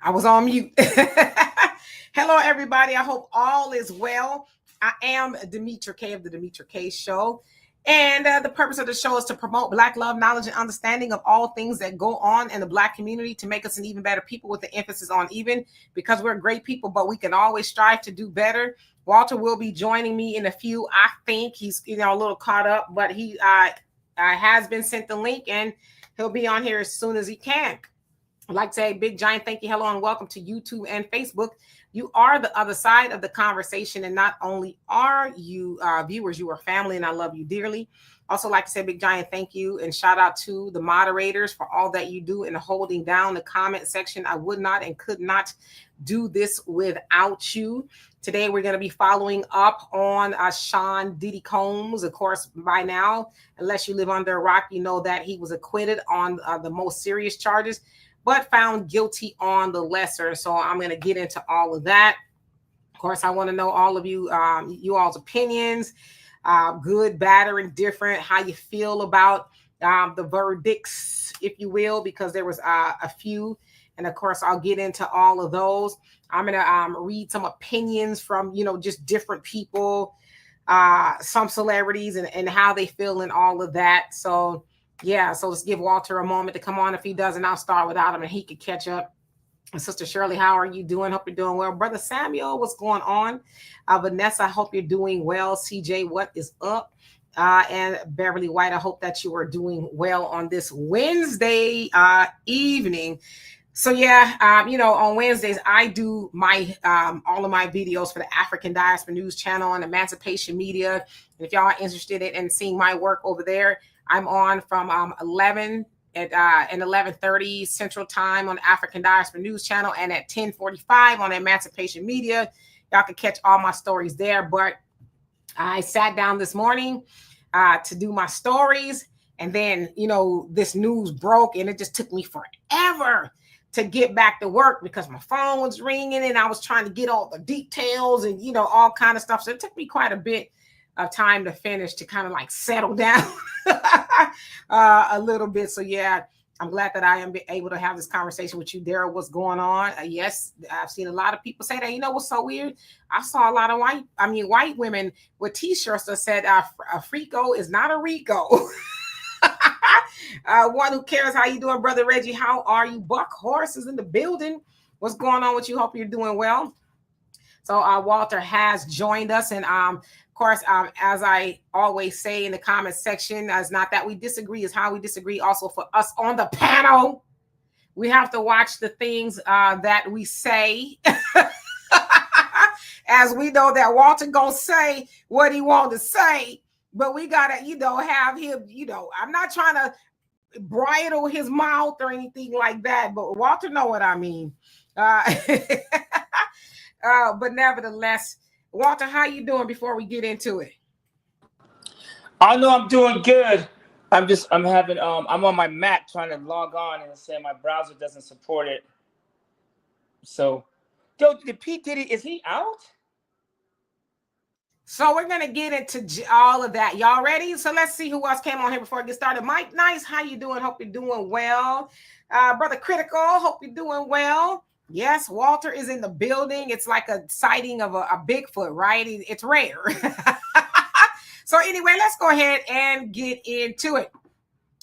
I was on mute. Hello, everybody. I hope all is well. I am Demetra K of the Demetra K Show. And the purpose of the show is to promote Black love, knowledge, and understanding of all things that go on in the Black community to make us an even better people with the emphasis on even, because we're great people, but we can always strive to do better. Walter will be joining me in a few. I think he's a little caught up, but he has been sent the link and he'll be on here as soon as he can. I'd like to say a big giant thank you, hello, and welcome to YouTube and Facebook. You are the other side of the conversation, and not only are you viewers, you are family, and I love you dearly. Also like to say a big giant thank you and shout out to the moderators for all that you do in holding down the comment section. I would not and could not do this without you. Today, we're going to be following up on Sean Diddy Combs. Of course, by now, unless you live under a rock, you know that he was acquitted on the most serious charges, but found guilty on the lesser. So I'm going to get into all of that. Of course, I want to know all of you, you all's opinions, good, bad, or indifferent, how you feel about the verdicts, if you will, because there was a few. And of course, I'll get into all of those. I'm going to read some opinions from, just different people, some celebrities and how they feel and all of that. So yeah, so let's give Walter a moment to come on. If he doesn't, I'll start without him and he could catch up. And Sister Shirley, how are you doing? Hope you're doing well. Brother Samuel, what's going on? Vanessa, I hope you're doing well. CJ, what is up? And Beverly White, I hope that you are doing well on this Wednesday evening. So yeah, on Wednesdays, I do my all of my videos for the African Diaspora News Channel on Emancipation Media. And if y'all are interested in seeing my work over there, I'm on from 11 and 11:30 Central Time on African Diaspora News Channel, and at 10:45 on Emancipation Media. Y'all can catch all my stories there. But I sat down this morning to do my stories, and then this news broke, and it just took me forever to get back to work because my phone was ringing and I was trying to get all the details and all kind of stuff. So it took me quite a bit of time to finish, to kind of like settle down a little bit. So yeah, I'm glad that I am able to have this conversation with you. Daryl, what's going on? Yes, I've seen a lot of people say that. What's so weird? I saw a lot of white women with t-shirts that said a Frico is not a Rico. One who cares. How you doing, Brother Reggie? How are you? Buck Horse is in the building. What's going on with you? Hope you're doing well. So Walter has joined us, and of course, as I always say in the comment section, it's not that we disagree, it's how we disagree. Also, for us on the panel, we have to watch the things that we say, as we know that Walter gonna say what he want to say, but we gotta, have him. I'm not trying to bridle his mouth or anything like that, but Walter know what I mean. But nevertheless, Walter, how you doing before we get into it? I know I'm doing good. I'm having I'm on my Mac trying to log on and say my browser doesn't support it. So, the P. Diddy, is he out? So we're gonna get into all of that. Y'all ready? So let's see who else came on here before I get started. Mike Nice, how you doing? Hope you're doing well. Brother Critical, hope you're doing well. Yes, Walter is in the building. It's like a sighting of a Bigfoot, right? It's rare. So anyway, let's go ahead and get into it.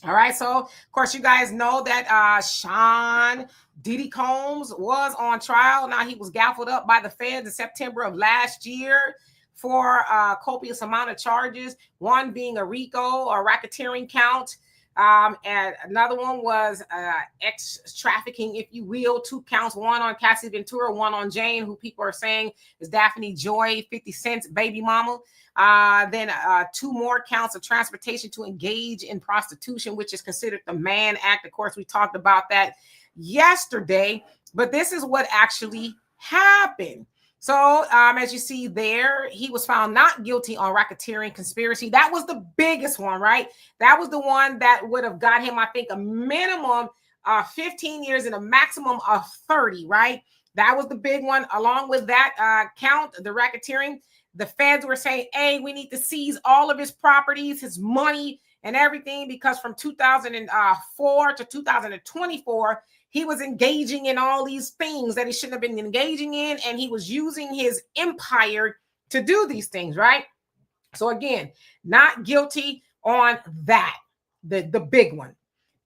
All right. So, of course, you guys know that Sean Diddy Combs was on trial. Now, he was gaffled up by the feds in September of last year for a copious amount of charges, one being a RICO or racketeering count. And another one was trafficking, if you will, 2 counts, one on Cassie Ventura, one on Jane, who people are saying is Daphne Joy, 50 Cent's baby mama. Then 2 more counts of transportation to engage in prostitution, which is considered the Mann Act. Of course, we talked about that yesterday, but this is what actually happened. So as you see there, he was found not guilty on racketeering conspiracy. That was the biggest one, right? That was the one that would have got him, I think, a minimum of 15 years and a maximum of 30, right? That was the big one. Along with that count, the racketeering, the feds were saying, hey, we need to seize all of his properties, his money and everything, because from 2004 to 2024, he was engaging in all these things that he shouldn't have been engaging in, and he was using his empire to do these things, right? So again, not guilty on that, the big one.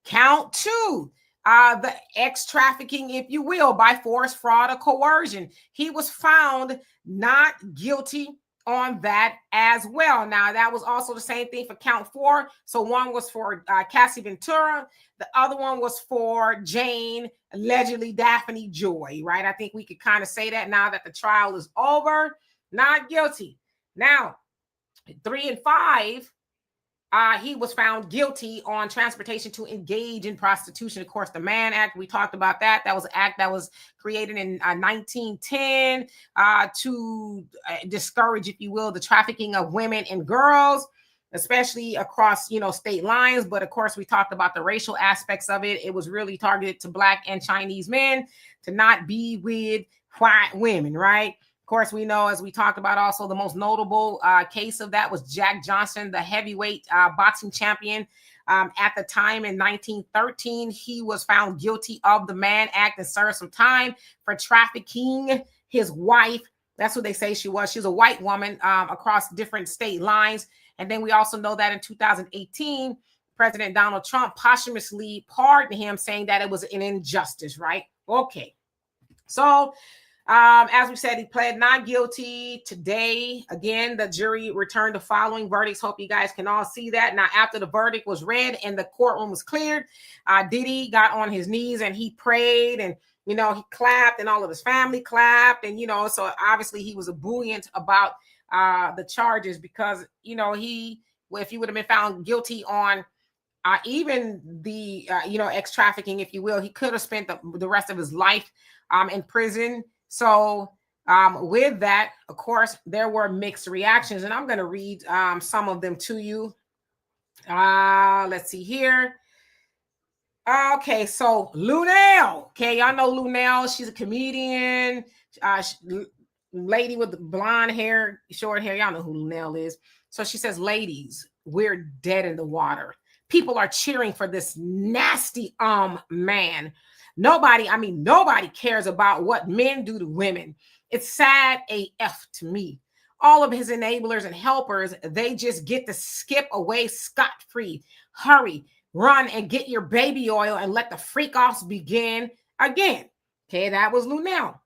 Count two, the X trafficking, if you will, by force, fraud, or coercion. He was found not guilty on that as well. Now, that was also the same thing for count four. So one was for Cassie Ventura. The other one was for Jane, allegedly Daphne Joy, right? I think we could kind of say that now that the trial is over. Not guilty. Now, 3 and 5, he was found guilty on transportation to engage in prostitution. Of course, the Mann Act, we talked about that. That was an act that was created in 1910 to discourage, if you will, the trafficking of women and girls, especially across, state lines. But of course, we talked about the racial aspects of it. It was really targeted to Black and Chinese men to not be with white women, right? Of course, we know, as we talked about, also the most notable case of that was Jack Johnson, the heavyweight boxing champion. At the time in 1913, he was found guilty of the Mann Act and served some time for trafficking his wife. That's what they say she was. She was a white woman across different state lines. And then we also know that in 2018, President Donald Trump posthumously pardoned him, saying that it was an injustice, right? Okay. So, as we said, he pled not guilty today. Again, the jury returned the following verdicts. Hope you guys can all see that. Now, after the verdict was read and the courtroom was cleared, Diddy got on his knees and he prayed, and he clapped, and all of his family clapped, and so obviously he was ebullient about the charges, because if he would have been found guilty on even the X trafficking, if you will, he could have spent the rest of his life in prison. So with that, of course, there were mixed reactions, and I'm going to read some of them to you. Let's see here. Okay, so Lunel. Okay, y'all know Lunel. She's a comedian. Lady with the blonde hair, short hair. Y'all know who Lunel is. So she says, ladies, we're dead in the water. People are cheering for this nasty man. Nobody cares about what men do to women. It's sad AF to me. All of his enablers and helpers, they just get to skip away scot-free. Hurry, run and get your baby oil and let the freak-offs begin again. Okay, that was Lunel.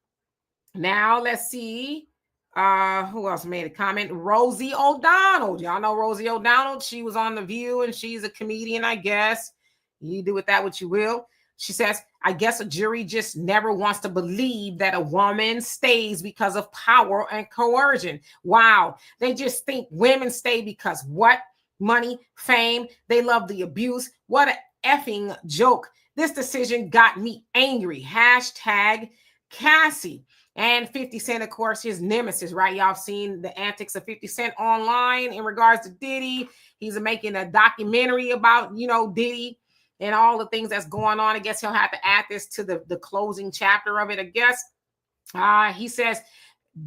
Now let's see. Who else made a comment? Rosie O'Donnell. Y'all know Rosie O'Donnell. She was on The View, and she's a comedian, I guess. You do with that what you will. She says, I guess a jury just never wants to believe that a woman stays because of power and coercion. Wow. They just think women stay because what? Money, fame. They love the abuse. What a effing joke. This decision got me angry. Hashtag Cassie. And 50 Cent, of course, his nemesis, right? Y'all have seen the antics of 50 Cent online in regards to Diddy. He's making a documentary about, Diddy and all the things that's going on. I guess he'll have to add this to the closing chapter of it, I guess. He says,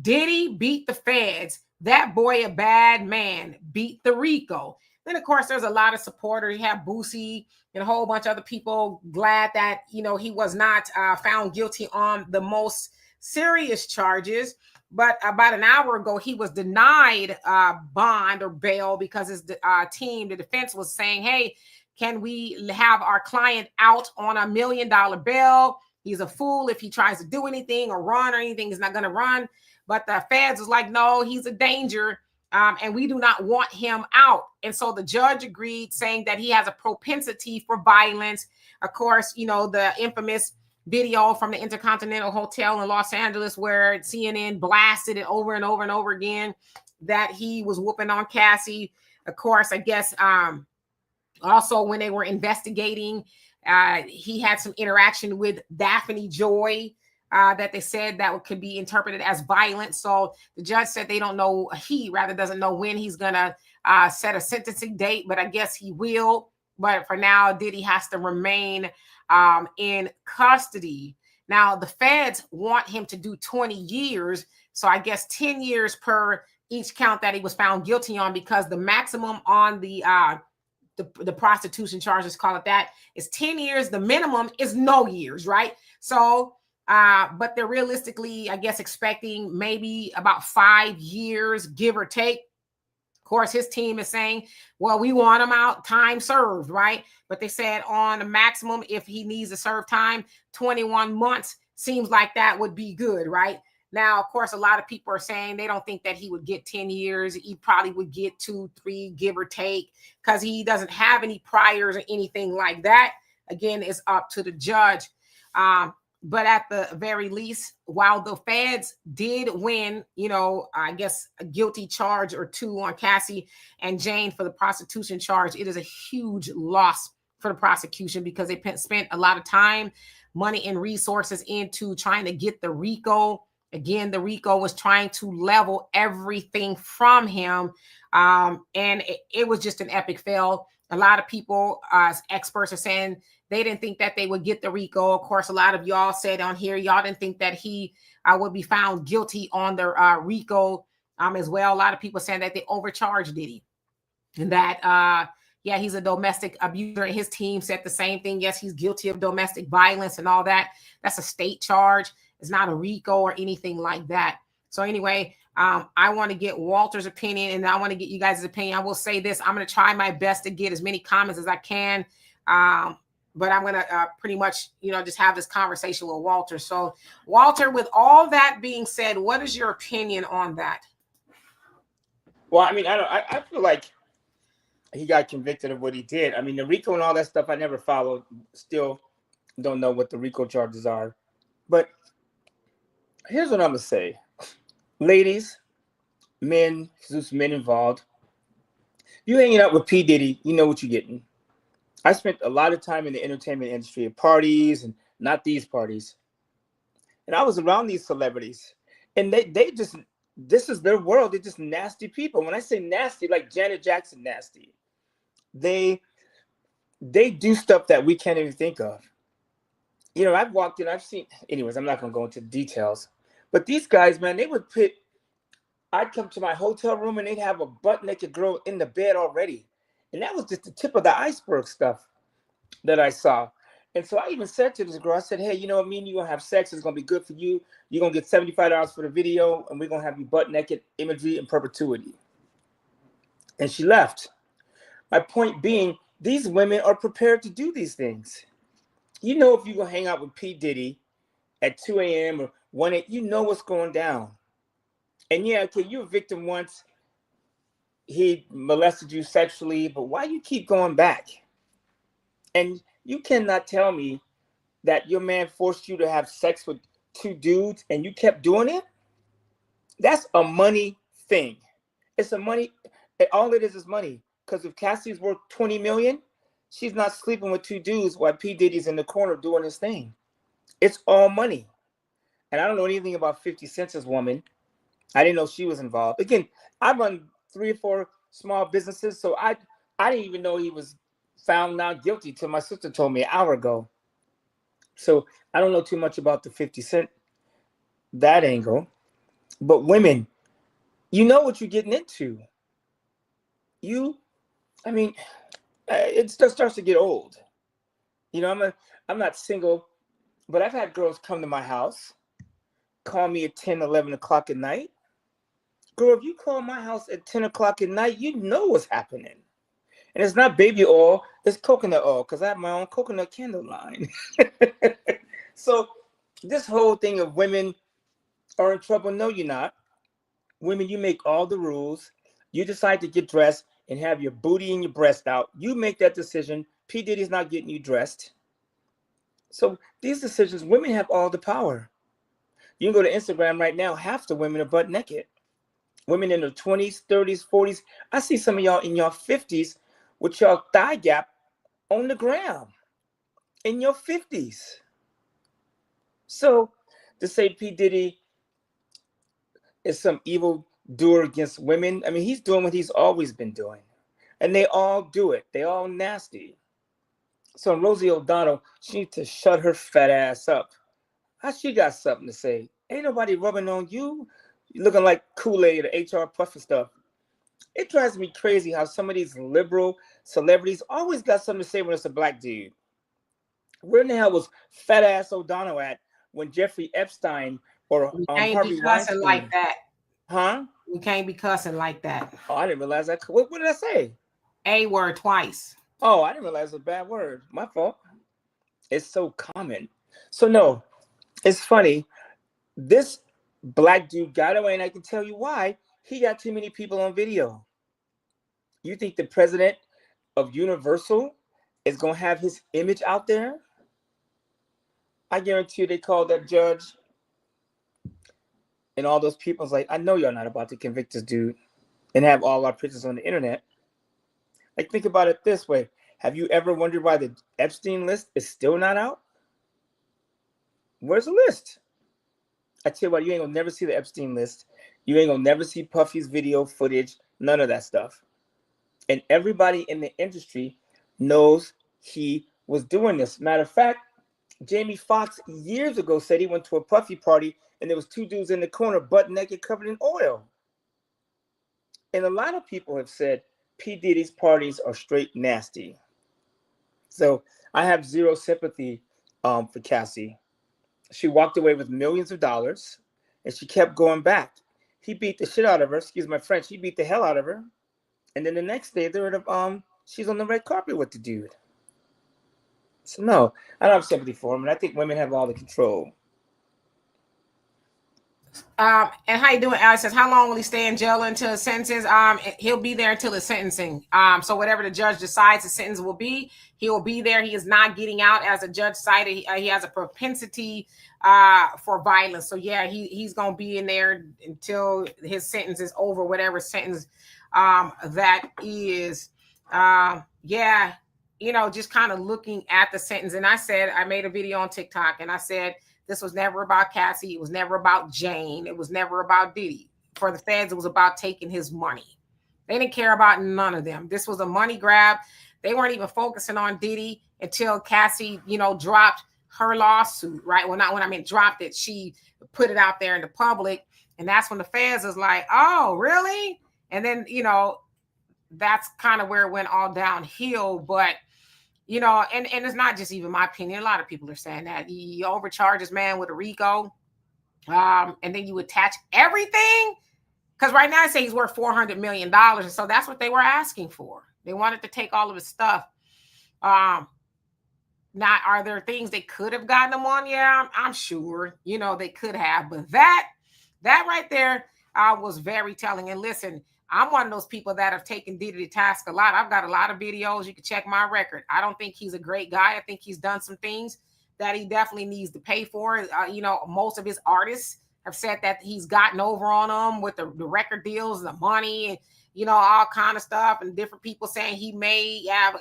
Diddy beat the feds. That boy a bad man. Beat the Rico. Then, of course, there's a lot of supporters. You have Boosie and a whole bunch of other people glad that, he was not found guilty on the most serious charges. But about an hour ago, he was denied bond or bail because his team, the defense, was saying, hey, can we have our client out on $1 million bail? He's a fool if he tries to do anything or run or anything. He's not going to run. But the feds was like, no, he's a danger, and we do not want him out. And so the judge agreed, saying that he has a propensity for violence. Of course, the infamous video from the Intercontinental Hotel in Los Angeles where CNN blasted it over and over and over again that he was whooping on Cassie. Of course, I guess also when they were investigating, he had some interaction with Daphne Joy that they said that could be interpreted as violence. So the judge said they don't know, he rather doesn't know when he's going to set a sentencing date, but I guess he will. But for now, Diddy has to remain in custody. Now, the feds want him to do 20 years. So I guess 10 years per each count that he was found guilty on, because the maximum on the the prostitution charges, call it that, is 10 years. The minimum is no years, right? So, but they're realistically, I guess, expecting maybe about 5 years, give or take. Of course, his team is saying, well, we want him out, time served, right? But they said on a maximum, if he needs to serve time, 21 months seems like that would be good, right? Now, of course, a lot of people are saying they don't think that he would get 10 years. He probably would get 2, 3, give or take, because he doesn't have any priors or anything like that. Again, it's up to the judge. But at the very least, while the feds did win, I guess a guilty charge or 2 on Cassie and Jane for the prostitution charge, it is a huge loss for the prosecution because they spent a lot of time, money, and resources into trying to get the RICO. Again, the RICO was trying to level everything from him. And it was just an epic fail. A lot of people, experts, are saying they didn't think that they would get the RICO. Of course, a lot of y'all said on here, y'all didn't think that he would be found guilty on the RICO as well. A lot of people saying that they overcharged Diddy and that, yeah, he's a domestic abuser. And his team said the same thing. Yes, he's guilty of domestic violence and all that. That's a state charge. It's not a RICO or anything like that. So anyway, I want to get Walter's opinion, and I want to get you guys' opinion. I will say this. I'm going to try my best to get as many comments as I can. But I'm going to pretty much, just have this conversation with Walter. So, Walter, with all that being said, what is your opinion on that? Well, I mean, I feel like he got convicted of what he did. I mean, the RICO and all that stuff, I never followed. Still don't know what the RICO charges are. But here's what I'm going to say. Ladies, men, because there's men involved, you hanging out with P. Diddy, you know what you're getting. I spent a lot of time in the entertainment industry at parties, and not these parties. And I was around these celebrities, and they just, this is their world. They're just nasty people. When I say nasty, like Janet Jackson nasty, they do stuff that we can't even think of. I've walked in, I've seen, anyways, I'm not going to go into details. But these guys, man, I'd come to my hotel room and they'd have a butt-naked girl in the bed already. And that was just the tip of the iceberg stuff that I saw. And so I even said to this girl, I said, hey, you know what, me and you going to have sex. It's going to be good for you. You're going to get $75 for the video, and we're going to have you butt-naked imagery in perpetuity. And she left. My point being, these women are prepared to do these things. If you're going to hang out with P. Diddy at 2 a.m. or 1 a.m., you know what's going down. And yeah, okay, you're a victim once. He molested you sexually, but why you keep going back? And you cannot tell me that your man forced you to have sex with 2 dudes and you kept doing it. That's a money thing. It's a money. All it is money. Because if Cassie's worth $20 million, she's not sleeping with 2 dudes while P. Diddy's in the corner doing his thing. It's all money. And I don't know anything about 50 Cent's woman. I didn't know she was involved. Again, I run 3 or 4 small businesses, so I didn't even know he was found not guilty till my sister told me an hour ago. So I don't know too much about the 50 Cent, that angle. But women, you know what you're getting into. It starts to get old. I'm not single, but I've had girls come to my house, call me at 10, 11 o'clock at night. Girl, if you call my house at 10 o'clock at night, you know what's happening. And it's not baby oil, it's coconut oil, because I have my own coconut candle line. So this whole thing of women are in trouble, no, you're not. Women, you make all the rules. You decide to get dressed and have your booty and your breast out. You make that decision. P. Diddy's not getting you dressed. So these decisions, women have all the power. You can go to Instagram right now, half the women are butt naked. Women in their 20s, 30s, 40s. I see some of y'all in your 50s with your thigh gap on the ground in your 50s. So to say P. Diddy is some evil doer against women, I mean, he's doing what he's always been doing. And they all do it. They all nasty. So Rosie O'Donnell, she needs to shut her fat ass up. How she got something to say? Ain't nobody rubbing on you. You're looking like Kool-Aid or HR Puff and stuff. It drives me crazy how some of these liberal celebrities always got something to say when it's a black dude. Where in the hell was fat ass O'Donnell at when Jeffrey Epstein or We can't be Harvey cussing like Weinstein? that. Huh? We can't be cussing like that. Oh, I didn't realize that. What did I say? A word twice. Oh, I didn't realize it was a bad word. My fault. It's so common. So no, it's funny. This black dude got away, and I can tell you why. He got too many people on video. You think the president of Universal is gonna have his image out there? I guarantee you they called that judge and all those people was like, I know you're not about to convict this dude and have all our pictures on the internet. Like, think about it this way. Have you ever wondered why the Epstein list is still not out? Where's the list? I tell you what, you ain't gonna never see the Epstein list. You ain't gonna never see Puffy's video footage, none of that stuff. And everybody in the industry knows he was doing this. Matter of fact, Jamie Foxx years ago said he went to a Puffy party and there was two dudes in the corner butt naked covered in oil. And a lot of people have said P. Diddy's parties are straight nasty. So I have zero sympathy for Cassie. She walked away with millions of dollars and she kept going back. He beat the shit out of her, excuse my French, he beat the hell out of her. And then the next day she's on the red carpet with the dude. So no, I don't have sympathy for him, and I think women have all the control. And how you doing? Alex says, how long will he stay in jail until his sentences? He'll be there until his sentencing. So whatever the judge decides his sentence will be, he will be there. He is not getting out, as a judge cited. He has a propensity for violence. So yeah, he's gonna be in there until his sentence is over, whatever sentence that is. Yeah, just kind of looking at the sentence. And I made a video on TikTok, and I said, this was never about Cassie. It was never about Jane. It was never about Diddy. For the feds, it was about taking his money. They didn't care about none of them. This was a money grab. They weren't even focusing on Diddy until Cassie, dropped her lawsuit, right? Well, not when I mean dropped it. She put it out there in the public. And that's when the feds is like, oh, really? And then, that's kind of where it went all downhill. But and it's not just even my opinion. A lot of people are saying that you overcharge this man with a RICO, and then you attach everything. Because right now I say he's worth $400 million, and so that's what they were asking for. They wanted to take all of his stuff. Now, are there things they could have gotten him on? Yeah, I'm sure. They could have, but that right there was very telling. And listen, I'm one of those people that have taken Diddy to task a lot. I've got a lot of videos. You can check my record. I don't think he's a great guy. I think he's done some things that he definitely needs to pay for. Most of his artists have said that he's gotten over on them with the record deals, the money, and, all kind of stuff. And different people saying he may have,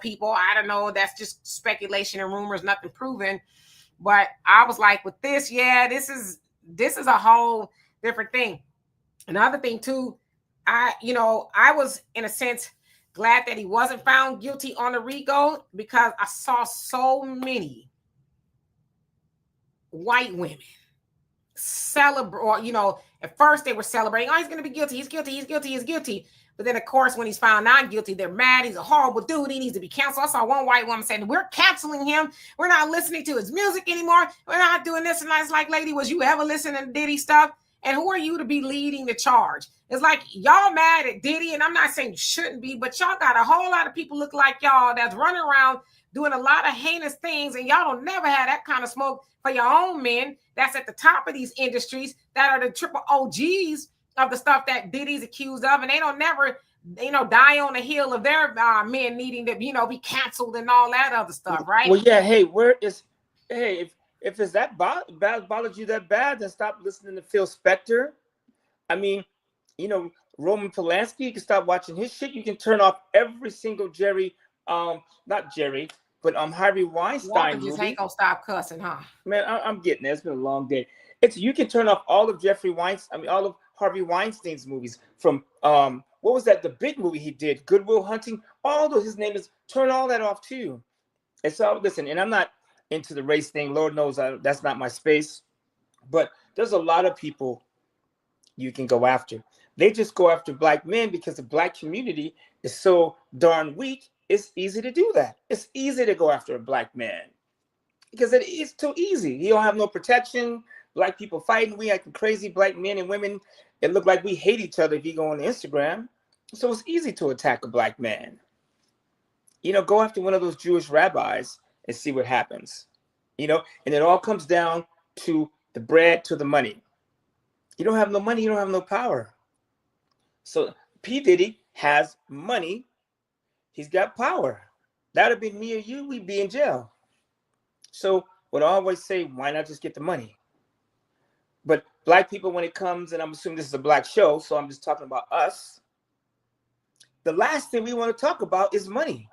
people, I don't know. That's just speculation and rumors, nothing proven. But I was like, with this, yeah, this is a whole different thing. Another thing, too, I was in a sense glad that he wasn't found guilty on the RICO, because I saw so many white women celebrate. At first they were celebrating, oh, he's going to be guilty. He's guilty. He's guilty. He's guilty. But then, of course, when he's found not guilty, they're mad. He's a horrible dude. He needs to be canceled. I saw one white woman saying, we're canceling him. We're not listening to his music anymore. We're not doing this. And I was like, lady, was you ever listening to Diddy stuff? And who are you to be leading the charge? It's like y'all mad at Diddy, and I'm not saying you shouldn't be, but y'all got a whole lot of people look like y'all that's running around doing a lot of heinous things, and y'all don't never have that kind of smoke for your own men that's at the top of these industries that are the triple OGs of the stuff that Diddy's accused of, and they don't never, die on the heel of their men needing to, be canceled and all that other stuff, right? Well, yeah. Hey, if it's that bothered you that bad, then stop listening to Phil Spector. I mean, Roman Polanski, you can stop watching his shit. You can turn off every single not Jerry, but Harvey Weinstein movie. Just ain't gonna stop cussing, huh? Man, I'm getting there. It's been a long day. You can turn off all of all of Harvey Weinstein's movies from what was that? The big movie he did, Good Will Hunting. All those, his name is. Turn all that off too. And so listen, and I'm not into the race thing. Lord knows that's not my space. But there's a lot of people you can go after. They just go after black men because the black community is so darn weak. It's easy to do that. It's easy to go after a black man because it is too easy. You don't have no protection. Black people fighting. We acting crazy. Black men and women. It look like we hate each other if you go on Instagram. So it's easy to attack a black man. Go after one of those Jewish rabbis and see what happens. And it all comes down to the bread, to the money. You don't have no money, you don't have no power. So P. Diddy has money. He's got power. That would be me or you, we'd be in jail. So what I always say, why not just get the money? But black people, when it comes, and I'm assuming this is a black show, so I'm just talking about us. The last thing we want to talk about is money.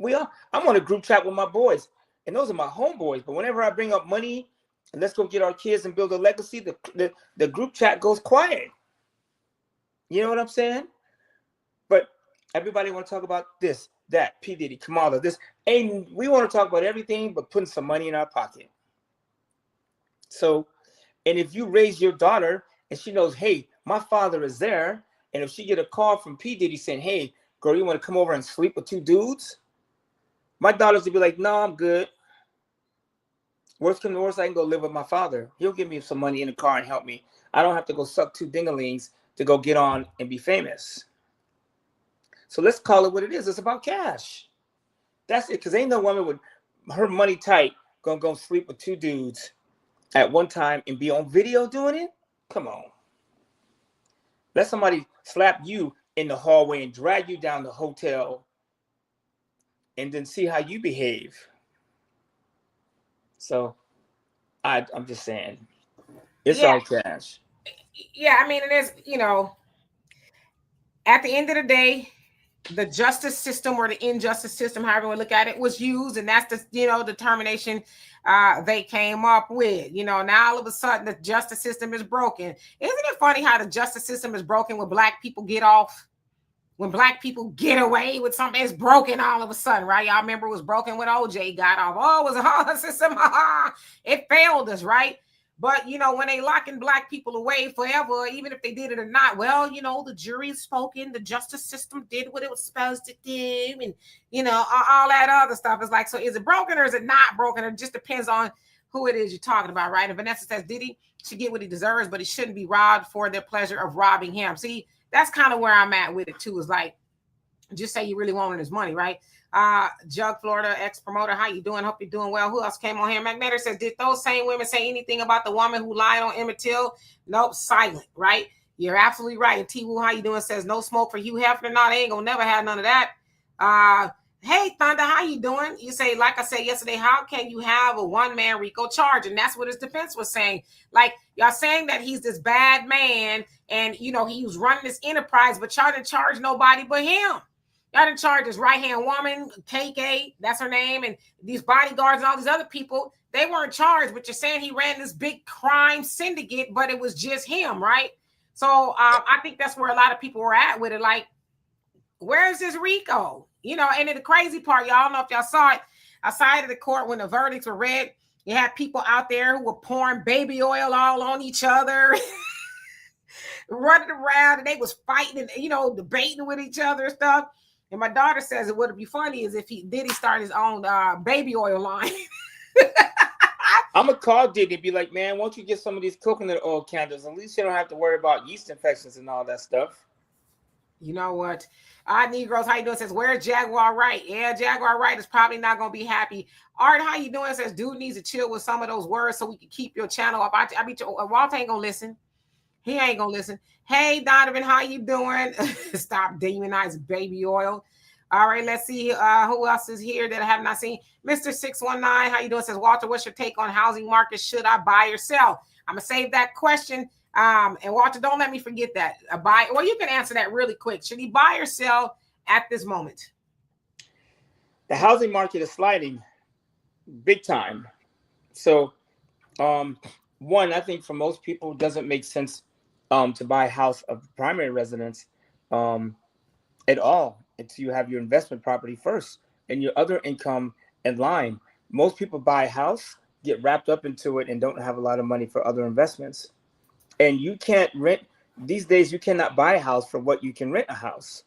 I'm on a group chat with my boys, and those are my homeboys. But whenever I bring up money and let's go get our kids and build a legacy, the group chat goes quiet. You know what I'm saying? But everybody want to talk about this, that, P. Diddy, Kamala, this. And we want to talk about everything but putting some money in our pocket. So, and if you raise your daughter and she knows, hey, my father is there, and if she get a call from P. Diddy saying, hey, girl, you want to come over and sleep with 2 dudes? My daughters would be like, no, I'm good. Worst come to worst, I can go live with my father. He'll give me some money in the car and help me. I don't have to go suck 2 dingalings to go get on and be famous. So let's call it what it is. It's about cash. That's it. Because ain't no woman with her money tight gonna go sleep with 2 dudes at one time and be on video doing it. Come on. Let somebody slap you in the hallway and drag you down the hotel and then see how you behave. So I'm just saying, it's all cash. Yeah, I mean, it is, at the end of the day, the justice system or the injustice system, however we look at it, was used, and that's the determination they came up with. Now all of a sudden the justice system is broken. Isn't it funny how the justice system is broken when black people get off? When black people get away with something, it's broken all of a sudden, right? Y'all remember it was broken when OJ got off. Oh, it was a whole system. It failed us, right? But, when they locking black people away forever, even if they did it or not, well, the jury is spoken, the justice system did what it was supposed to do, and, all that other stuff. Is like, so is it broken or is it not broken? It just depends on who it is you're talking about, right? And Vanessa says Diddy should get what he deserves, but he shouldn't be robbed for their pleasure of robbing him. See, that's kind of where I'm at with it, too, is like, just say you really wanted his money, right? Jug Florida, ex-promoter, how you doing? Hope you're doing well. Who else came on here? McNatter says, did those same women say anything about the woman who lied on Emmett Till? Nope, silent, right? You're absolutely right. And T-Woo, how you doing? Says, no smoke for Hugh Hefner. No, they ain't gonna never have none of that. Hey, Thunder, how you doing? You say, like I said yesterday, how can you have a one-man RICO charge? And that's what his defense was saying. Like, y'all saying that he's this bad man and, he was running this enterprise, but y'all didn't charge nobody but him. Y'all didn't charge his right-hand woman, KK, that's her name, and these bodyguards and all these other people. They weren't charged, but you're saying he ran this big crime syndicate, but it was just him, right? So I think that's where a lot of people were at with it. Like, where's this RICO? And then the crazy part, y'all don't know if y'all saw it, outside of the court when the verdicts were read, you had people out there who were pouring baby oil all on each other, running around, and they was fighting and, debating with each other and stuff. And my daughter says it would be funny is if Diddy start his own baby oil line. I'm going to call Diddy and be like, man, won't you get some of these coconut oil candles? At least you don't have to worry about yeast infections and all that stuff. You know what? Negroes, how you doing? Says, where's Jaguar Wright? Yeah, Jaguar Wright is probably not going to be happy. Art, how you doing? Says, dude needs to chill with some of those words so we can keep your channel up. Walt ain't going to listen. He ain't going to listen. Hey, Donovan, how you doing? Stop demonizing baby oil. All right, let's see who else is here that I have not seen. Mr. 619, how you doing? Says, Walter, what's your take on housing market? Should I buy or sell? I'm going to save that question. And Walter, don't let me forget that. Well, you can answer that really quick. Should he buy or sell at this moment? The housing market is sliding big time. So, one, I think for most people, it doesn't make sense to buy a house of primary residence at all until you have your investment property first and your other income in line. Most people buy a house, get wrapped up into it, and don't have a lot of money for other investments. And you can't rent these days you cannot buy a house for what you can rent a house.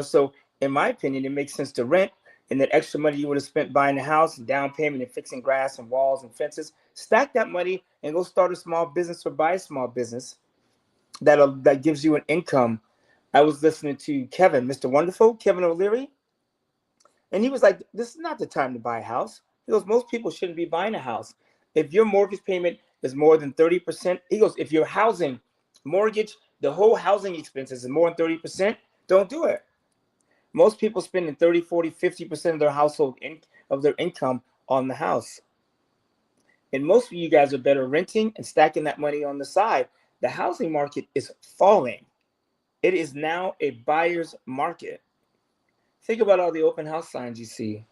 So in my opinion, it makes sense to rent, and that extra money you would have spent buying a house and down payment and fixing grass and walls and fences, stack that money and go start a small business or buy a small business that gives you an income. I was listening to Kevin, Mr. Wonderful, Kevin O'Leary, and he was like, this is not the time to buy a house. He goes, most people shouldn't be buying a house. If your mortgage payment is more than 30%, he goes, if your housing mortgage, the whole housing expenses is more than 30%, don't do it. Most people spending 30, 40, 50% of their of their income on the house. And most of you guys are better renting and stacking that money on the side. The housing market is falling. It is now a buyer's market. Think about all the open house signs you see.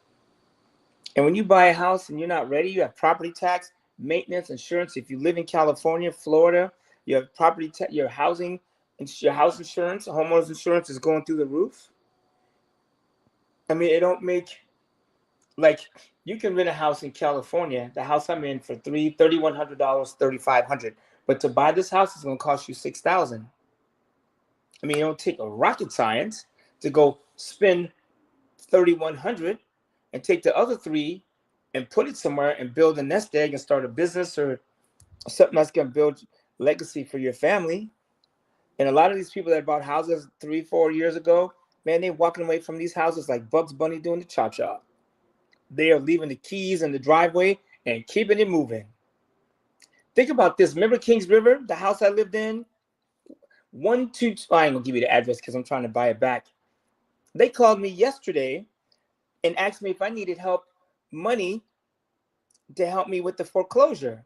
And when you buy a house and you're not ready, you have property tax, maintenance, insurance. If you live in California, Florida, you have your house insurance, homeowners insurance is going through the roof. I mean, it don't make, like, you can rent a house in California, the house I'm in, for $3,100, $3,500. But to buy this house is going to cost you $6,000. I mean, it don't take a rocket science to go spend $3,100 and take the other $3,000 and put it somewhere and build a nest egg and start a business or something that's going to build legacy for your family. And a lot of these people that bought houses 3-4 years ago, man, they're walking away from these houses like Bugs Bunny doing the cha-cha. They are leaving the keys in the driveway and keeping it moving. Think about this. Remember Kings River, the house I lived in? I ain't gonna give you the address because I'm trying to buy it back. They called me yesterday and asked me if I needed money to help me with the foreclosure.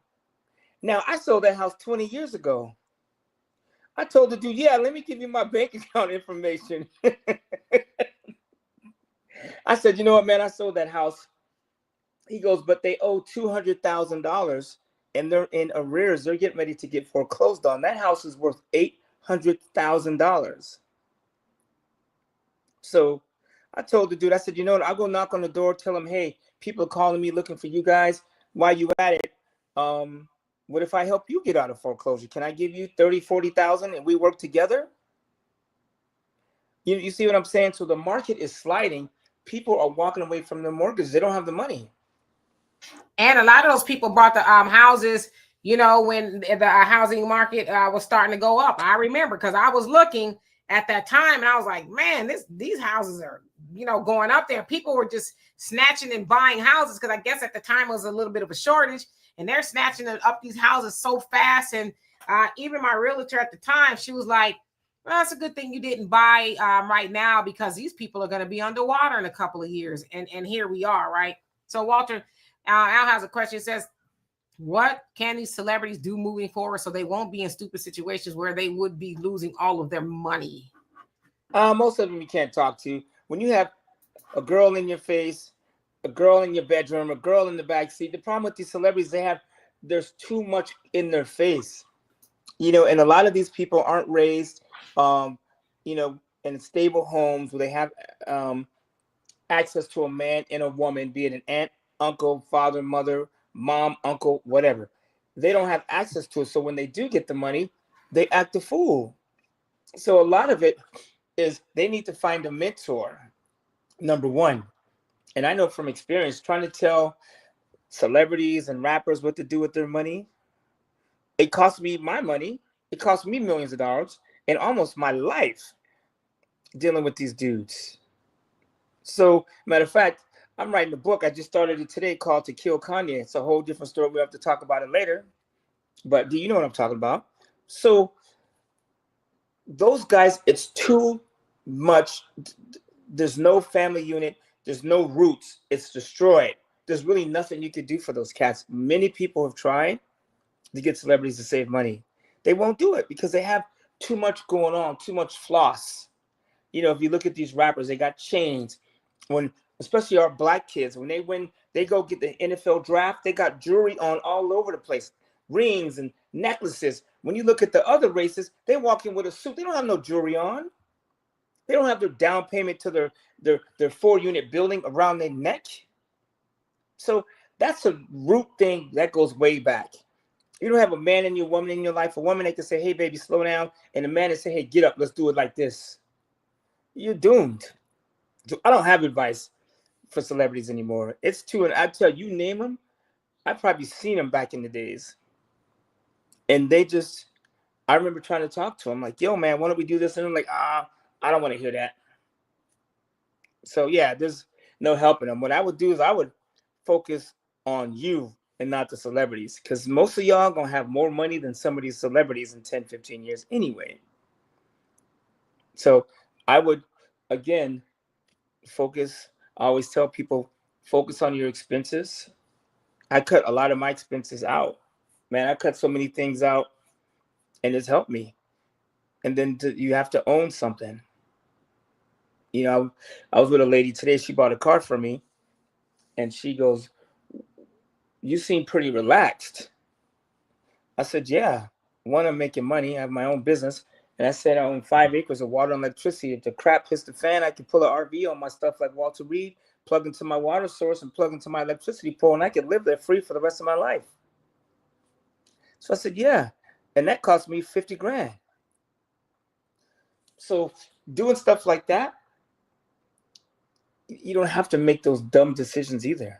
Now, I sold that house 20 years ago. I told the dude, yeah, let me give you my bank account information. I said, you know what, man, I sold that house. He goes, but they owe $200,000 and they're in arrears. They're getting ready to get foreclosed on. That house is worth $800,000. So I told the dude, I said, you know what, I'll go knock on the door, tell him, hey, people are calling me looking for you guys. While you at it, what if I help you get out of foreclosure? Can I give you $30,000, $40,000 and we work together? You see what I'm saying? So the market is sliding. People are walking away from their mortgages. They don't have the money. And a lot of those people bought the houses, when the housing market was starting to go up. I remember because I was looking at that time and I was like, man, these houses are, going up there. People were just snatching and buying houses because I guess at the time it was a little bit of a shortage, and they're snatching up these houses so fast. And even my realtor at the time, she was like, well, that's a good thing you didn't buy right now because these people are going to be underwater in a couple of years. And here we are, right? So Walter, Al has a question. It says, what can these celebrities do moving forward so they won't be in stupid situations where they would be losing all of their money? Most of them you can't talk to. When you have a girl in your face, a girl in your bedroom, a girl in the backseat, the problem with these celebrities, there's too much in their face. And a lot of these people aren't raised, in stable homes where they have access to a man and a woman, be it an aunt, uncle, father, mother, mom, uncle, whatever. They don't have access to it. So when they do get the money, they act a fool. So a lot of it is they need to find a mentor, number one. And I know from experience, trying to tell celebrities and rappers what to do with their money, it cost me my money. It cost me millions of dollars and almost my life dealing with these dudes. So, matter of fact, I'm writing a book. I just started it today called To Kill Kanye. It's a whole different story. We have to talk about it later. But do you know what I'm talking about? So those guys, it's too much. There's no family unit. There's no roots. It's destroyed. There's really nothing you could do for those cats. Many people have tried to get celebrities to save money. They won't do it because they have too much going on, too much floss. If you look at these rappers, they got chains. Especially our black kids, when they go get the NFL draft, they got jewelry on all over the place, rings and necklaces. When you look at the other races, they walk in with a suit. They don't have no jewelry on. They don't have their down payment to their 4-unit building around their neck. So that's a root thing that goes way back. You don't have a man in your woman in your life, a woman that can say, hey, baby, slow down, and a man that say, hey, get up, let's do it like this. You're doomed. So I don't have advice for celebrities anymore. It's too, and I tell you, name them, I've probably seen them back in the days. And they just, I remember trying to talk to them, like, yo, man, why don't we do this? And I'm like, I don't want to hear that. So yeah, there's no helping them. What I would do is I would focus on you and not the celebrities, because most of y'all gonna have more money than some of these celebrities in 10, 15 years anyway. So I would, again, focus. I always tell people, focus on your expenses. I cut a lot of my expenses out. Man, I cut so many things out, and it's helped me. And then you have to own something. You know, I was with a lady today. She bought a car for me, and she goes, you seem pretty relaxed. I said, yeah. One, I'm making money. I have my own business. And I said, I own 5 acres of water and electricity. If the crap hits the fan, I can pull an RV on my stuff like Walter Reed, plug into my water source, and plug into my electricity pole, and I can live there free for the rest of my life. So I said, yeah. And that cost me 50 grand. So doing stuff like that, you don't have to make those dumb decisions either.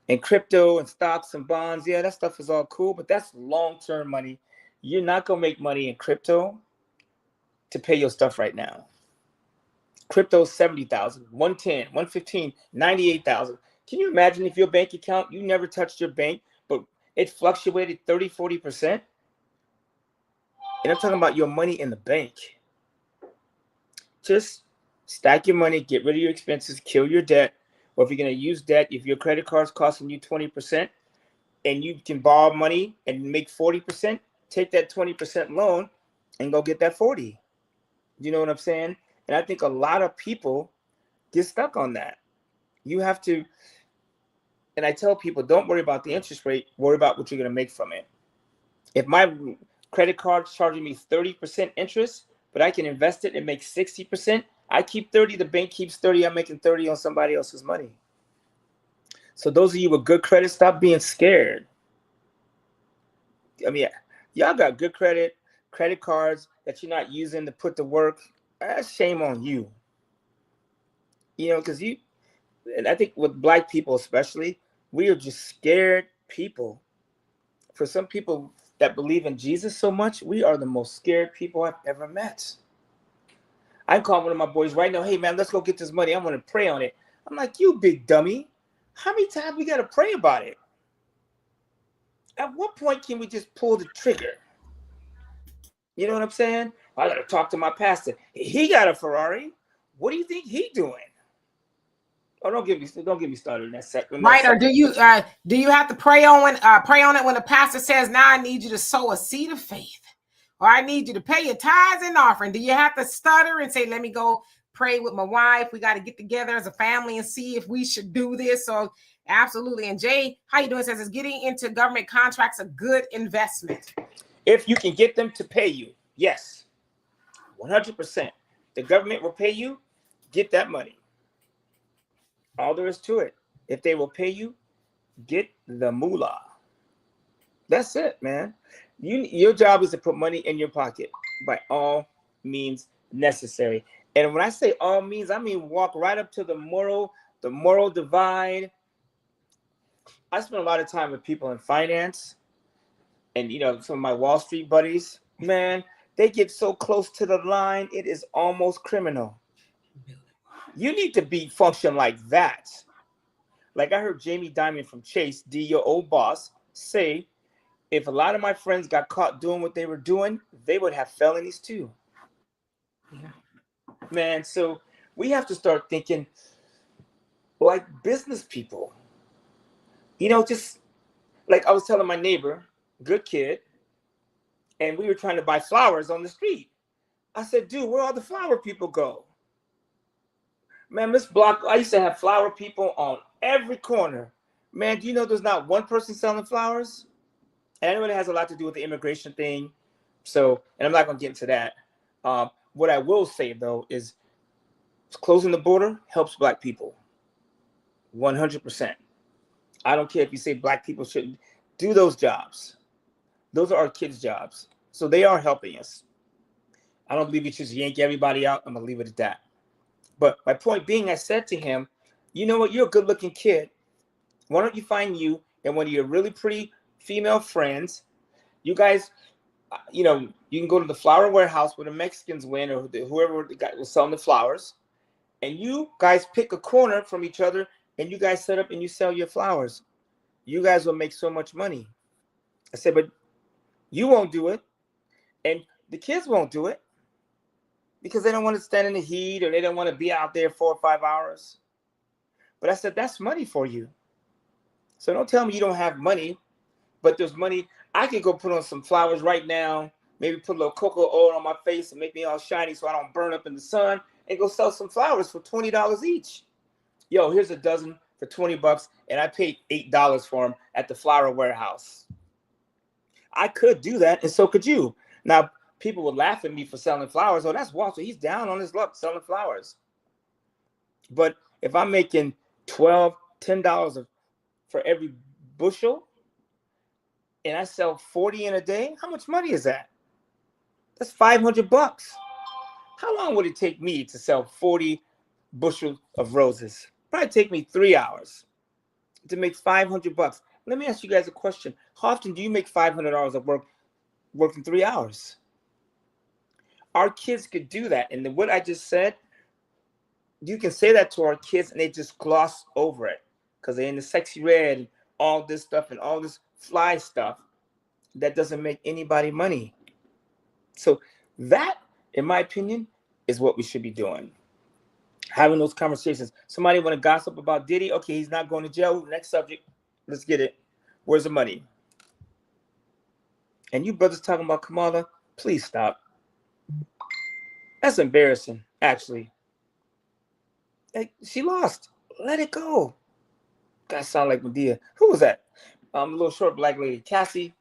And crypto and stocks and bonds, yeah, that stuff is all cool, but that's long-term money. You're not going to make money in crypto to pay your stuff right now. Crypto is 70,000, 110, 115, 98,000. Can you imagine if your bank account, you never touched your bank, but it fluctuated 30, 40%? And I'm talking about your money in the bank. Just stack your money, get rid of your expenses, kill your debt. Or if you're going to use debt, if your credit card's costing you 20% and you can borrow money and make 40%, take that 20% loan and go get that 40. You know what I'm saying? And I think a lot of people get stuck on that. You have to, and I tell people, don't worry about the interest rate, worry about what you're going to make from it. If my credit card's charging me 30% interest, but I can invest it and make 60%, I keep 30, the bank keeps 30, I'm making 30 on somebody else's money. So those of you with good credit, stop being scared. I mean, y'all got good credit cards that you're not using to put to work. That's shame on you. You know, because and I think with Black people especially, we are just scared people. For some people that believe in Jesus so much, we are the most scared people I've ever met. I call one of my boys right now, hey man, let's go get this money. I'm going to pray on it. I'm like, you big dummy. How many times we got to pray about it? At what point can we just pull the trigger? You know what I'm saying? I got to talk to my pastor. He got a Ferrari. What do you think he doing? Oh, don't get me started in that second. Right, or do you have to pray on it when the pastor says, now I need you to sow a seed of faith, or I need you to pay your tithes and offering? Do you have to stutter and say, let me go pray with my wife? We got to get together as a family and see if we should do this. So absolutely. And Jay, how you doing? Says, is getting into government contracts a good investment? If you can get them to pay you, yes, 100%. The government will pay you. Get that money. All there is to it. If they will pay you, get the moolah. That's it, man. Your job is to put money in your pocket by all means necessary. And when I say all means, I mean walk right up to the moral divide. I spend a lot of time with people in finance, and some of my Wall Street buddies. Man, they get so close to the line, it is almost criminal. You need to function like that. Like I heard Jamie Dimon from Chase, your old boss, say, if a lot of my friends got caught doing what they were doing, they would have felonies too. Yeah. Man, so we have to start thinking like business people. Just like I was telling my neighbor, good kid, and we were trying to buy flowers on the street. I said, dude, where all the flower people go? Man, this block, I used to have flower people on every corner. Man, do you know there's not one person selling flowers? And I know it has a lot to do with the immigration thing. So, and I'm not going to get into that. What I will say, though, is closing the border helps Black people. 100%. I don't care if you say Black people shouldn't do those jobs. Those are our kids' jobs. So they are helping us. I don't believe you should yank everybody out. I'm going to leave it at that. But my point being, I said to him, you know what? You're a good looking kid. Why don't you find you and one of your really pretty female friends? You guys, you know, you can go to the flower warehouse where the Mexicans win, or whoever the guy was selling the flowers. And you guys pick a corner from each other and you guys set up and you sell your flowers. You guys will make so much money. I said, but you won't do it. And the kids won't do it because they don't want to stand in the heat or they don't want to be out there 4 or 5 hours. But I said, that's money for you. So don't tell me you don't have money, but there's money. I could go put on some flowers right now, maybe put a little cocoa oil on my face and make me all shiny so I don't burn up in the sun, and go sell some flowers for $20 each. Yo, here's a dozen for $20, and I paid $8 for them at the flower warehouse. I could do that, and so could you. Now, people would laugh at me for selling flowers. Oh, that's Walter. He's down on his luck selling flowers. But if I'm making $12, $10 for every bushel, and I sell 40 in a day, how much money is that? That's $500. How long would it take me to sell 40 bushels of roses? Probably take me 3 hours to make $500. Let me ask you guys a question. How often do you make $500 of working 3 hours? Our kids could do that. And then what I just said, you can say that to our kids and they just gloss over it because they're in the sexy red and all this stuff and all this fly stuff that doesn't make anybody money. So that, in my opinion, is what we should be doing. Having those conversations. Somebody want to gossip about Diddy? Okay, he's not going to jail. Next subject. Let's get it. Where's the money? And you brothers talking about Kamala, please stop. That's embarrassing, actually. Like, she lost. Let it go. That sound like Medea. Who was that? A little short black lady. Cassie.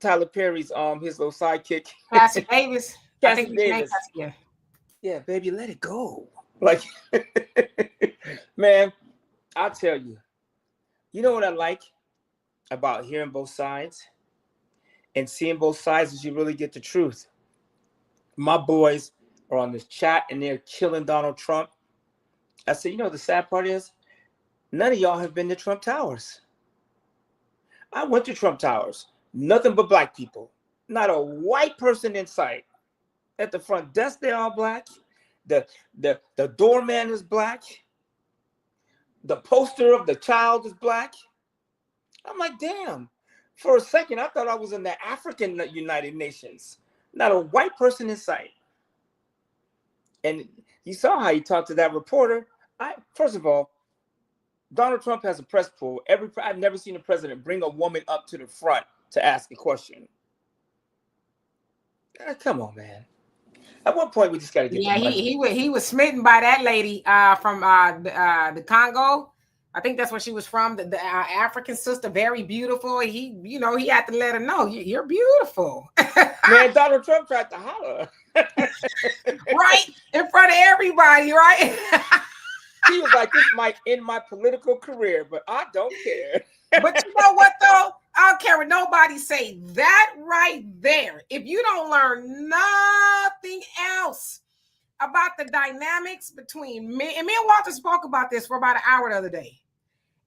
Tyler Perry's his little sidekick. Cassie Davis. Cassie I think Davis. Cassie, yeah, baby, let it go. Like, man, I'll tell you. You know what I like about hearing both sides and seeing both sides is you really get the truth. My boys are on this chat and they're killing Donald Trump. I said, you know what the sad part is? None of y'all have been to Trump Towers. I went to Trump Towers. Nothing but black people. Not a white person in sight. At the front desk, they're all black. The doorman is black. The poster of the child is black. I'm like, damn. For a second, I thought I was in the African United Nations. Not a white person in sight. And you saw how he talked to that reporter. First of all, Donald Trump has a press pool. I've never seen a president bring a woman up to the front to ask a question. Come on, man. At one point, we just got to get the money. he was smitten by that lady from the Congo. I think that's where she was from. The African sister, very beautiful. He had to let her know you're beautiful. Man, Donald Trump tried to holler. Right in front of everybody, right? He was like, this might end my political career, but I don't care. But you know what, though? I don't care what nobody say. That right there, if you don't learn nothing else about the dynamics between men, and me and Walter spoke about this for about an hour the other day.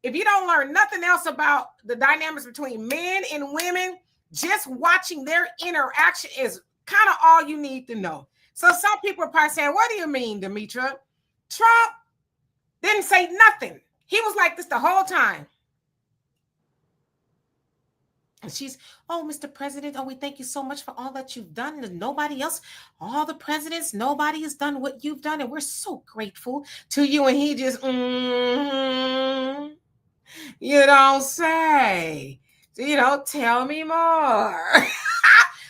If you don't learn nothing else about the dynamics between men and women, just watching their interaction is kind of all you need to know. So some people are probably saying, what do you mean, Demetra? Trump didn't say nothing. He was like this the whole time. And she's, oh, Mr. President, we thank you so much for all that you've done. And nobody else, all the presidents, nobody has done what you've done. And we're so grateful to you. And he just, you don't say. Tell me more.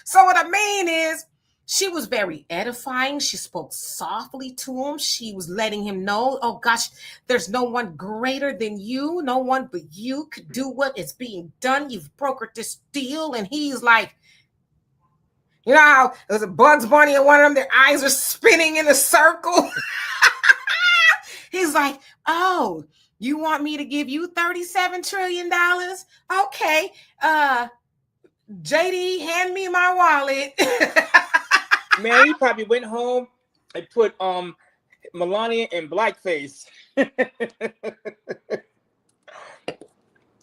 So what I mean is, she was very edifying. She spoke softly to him. She was letting him know, oh gosh, there's no one greater than you. No one but you could do what is being done. You've brokered this deal. And he's like, you know how there's a Bugs Bunny and one of them, their eyes are spinning in a circle. He's like, oh, You want me to give you $37 trillion? Okay. JD, hand me my wallet. Man, he probably went home and put Melania in blackface.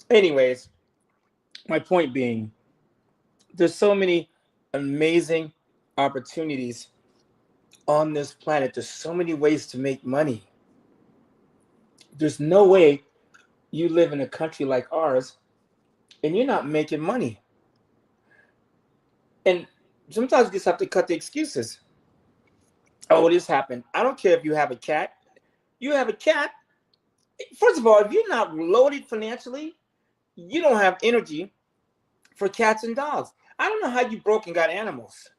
Anyways, my point being, there's so many amazing opportunities on this planet. There's so many ways to make money. There's no way you live in a country like ours and you're not making money. And sometimes you just have to cut the excuses. Oh, this happened. I don't care if you have a cat. You have a cat. First of all, if you're not loaded financially, you don't have energy for cats and dogs. I don't know how you broke and got animals.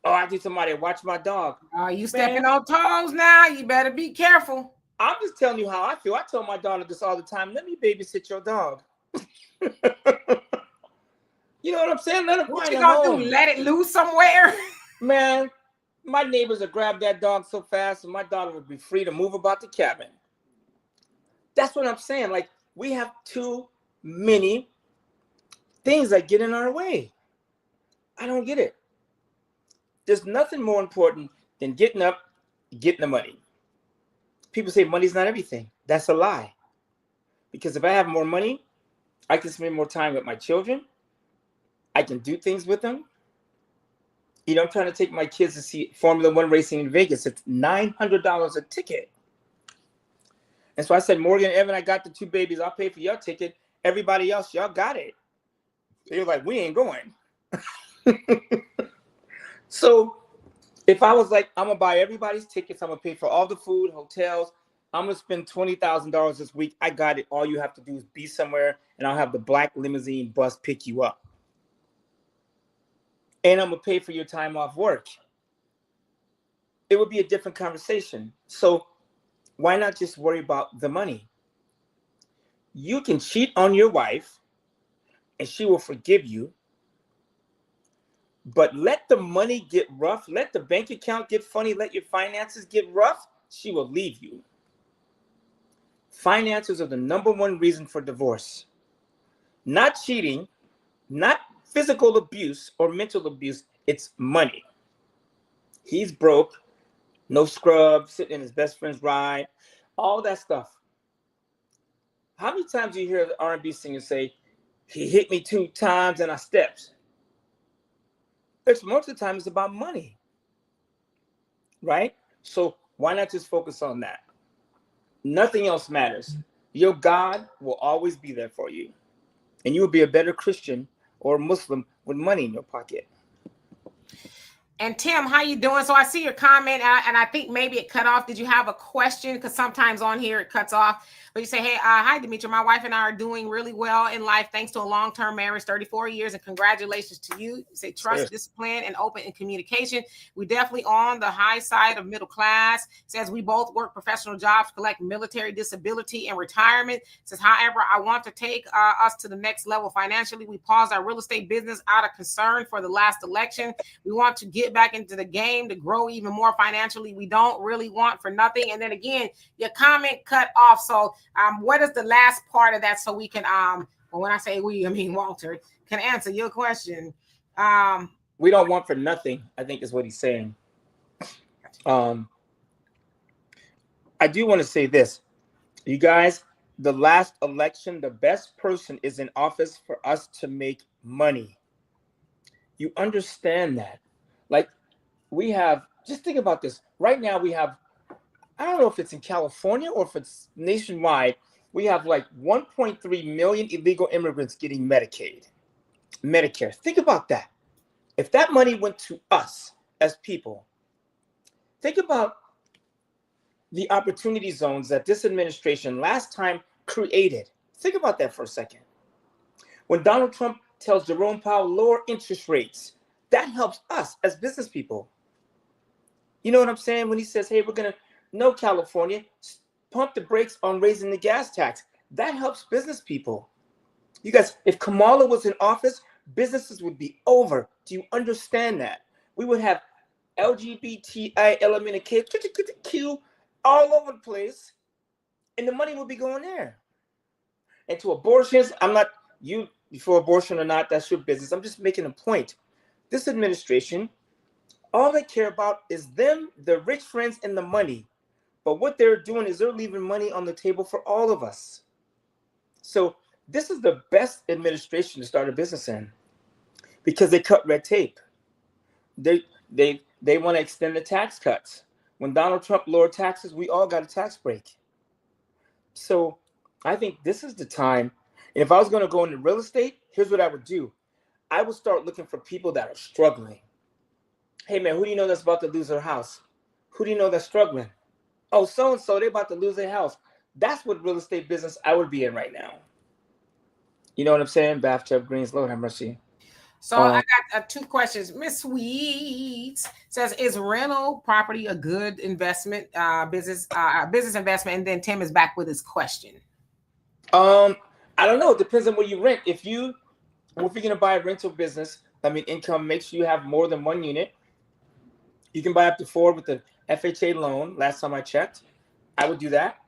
Oh, I need somebody to watch my dog. Are you stepping on toes now? You better be careful. I'm just telling you how I feel. I tell my daughter this all the time. Let me babysit your dog. You know what I'm saying? Let her What find you a gonna home. do? Let it loose somewhere? Man, my neighbors would grab that dog so fast and my daughter would be free to move about the cabin. That's what I'm saying. Like, we have too many things that get in our way. I don't get it. There's nothing more important than getting up, getting the money. People say money's not everything. That's a lie. Because if I have more money, I can spend more time with my children. I can do things with them. You know, I'm trying to take my kids to see Formula One racing in Vegas. It's $900 a ticket. And so I said, Morgan, Evan, I got the two babies. I'll pay for your ticket. Everybody else, y'all got it. They were like, we ain't going. So if I was like, I'm going to buy everybody's tickets. I'm going to pay for all the food, hotels. I'm going to spend $20,000 this week. I got it. All you have to do is be somewhere, and I'll have the black limousine bus pick you up. And I'm going to pay for your time off work. It would be a different conversation. So why not just worry about the money? You can cheat on your wife and she will forgive you. But let the money get rough. Let the bank account get funny. Let your finances get rough. She will leave you. Finances are the number one reason for divorce. Not cheating, not physical abuse or mental abuse. It's money. He's broke. No scrub, sitting in his best friend's ride, all that stuff. How many times do you hear the R&B singer say, he hit me 2 times and I stepped? It's most of the time it's about money, right? So why not just focus on that? Nothing else matters. Your God will always be there for you. And you will be a better Christian or Muslim with money in your pocket. And Tim, how you doing? So I see your comment, and I think maybe it cut off. Did you have a question? Because sometimes on here it cuts off. But you say, hey, hi, Demetri. My wife and I are doing really well in life thanks to a long-term marriage, 34 years, and congratulations to you. You say trust, Yes. discipline, and open in communication. We definitely on the high side of middle class. Says we both work professional jobs, collect military disability and retirement. Says, however, I want to take us to the next level financially. We paused our real estate business out of concern for the last election. We want to get back into the game to grow even more financially. We don't really want for nothing. And then again, your comment cut off. So what is the last part of that so we can well, when I say we, I mean Walter can answer your question. We don't want for nothing, I think is what he's saying. I do want to say this. You guys, the last election, the best person is in office for us to make money. You understand that? Like, we have, just think about this. Right now we have, I don't know if it's in California or if it's nationwide, we have like 1.3 million illegal immigrants getting Medicaid, Medicare. Think about that. If that money went to us as people, think about the opportunity zones that this administration last time created. Think about that for a second. When Donald Trump tells Jerome Powell lower interest rates, that helps us as business people. You know what I'm saying? When he says, hey, we're going to, no, California, pump the brakes on raising the gas tax. That helps business people. You guys, if Kamala was in office, businesses would be over. Do you understand that? We would have LGBTI LMNQ all over the place. And the money will be going there. And to abortions, I'm not, you for abortion or not, that's your business. I'm just making a point. This administration, all they care about is them, the rich friends, and the money. But what they're doing is they're leaving money on the table for all of us. So this is the best administration to start a business in because they cut red tape. They want to extend the tax cuts. When Donald Trump lowered taxes, we all got a tax break. So I think this is the time. And if I was going to go into real estate, here's what I would do. I would start looking for people that are struggling. Hey man, who do you know that's about to lose their house? Who do you know that's struggling? Oh, so-and-so, they're about to lose their house. That's what real estate business I would be in right now. You know what I'm saying? Bathtub Greens, Lord have mercy. So I got 2 questions. Miss Sweets says, "Is rental property a good investment, business investment?" And then Tim is back with his question. I don't know. It depends on where you rent. If you're gonna buy a rental business, income makes you have more than one unit. You can buy up to 4 with the FHA loan. Last time I checked, I would do that.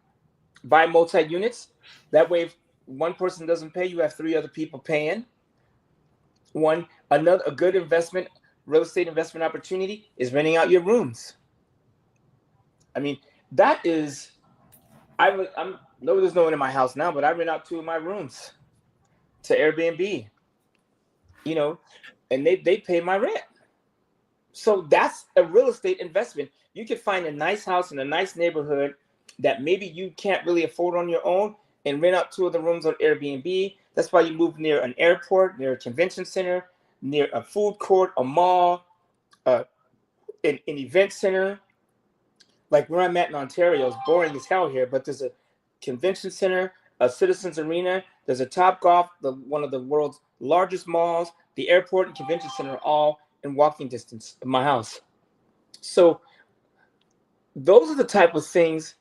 Buy multi-units. That way, if one person doesn't pay, you have 3 other people paying. A good investment, real estate investment opportunity is renting out your rooms. That is, there's no one in my house now, but I rent out 2 of my rooms to Airbnb, and they pay my rent. So that's a real estate investment. You could find a nice house in a nice neighborhood that maybe you can't really afford on your own and rent out 2 of the rooms on Airbnb. That's why you move near an airport, near a convention center, near a food court, a mall, an event center. Like where I'm at in Ontario, it's boring as hell here, but there's a convention center, a Citizens Arena, there's a Topgolf, one of the world's largest malls, the airport and convention center are all in walking distance of my house. So those are the type of things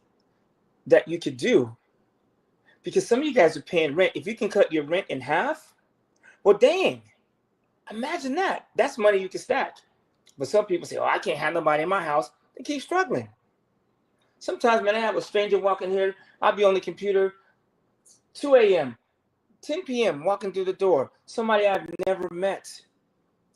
that you could do. Because some of you guys are paying rent. If you can cut your rent in half, well, dang, imagine that. That's money you can stack. But some people say, oh, I can't have nobody in my house. They keep struggling. Sometimes, man, I have a stranger walking here. I'll be on the computer, 2 a.m., 10 p.m., walking through the door. Somebody I've never met.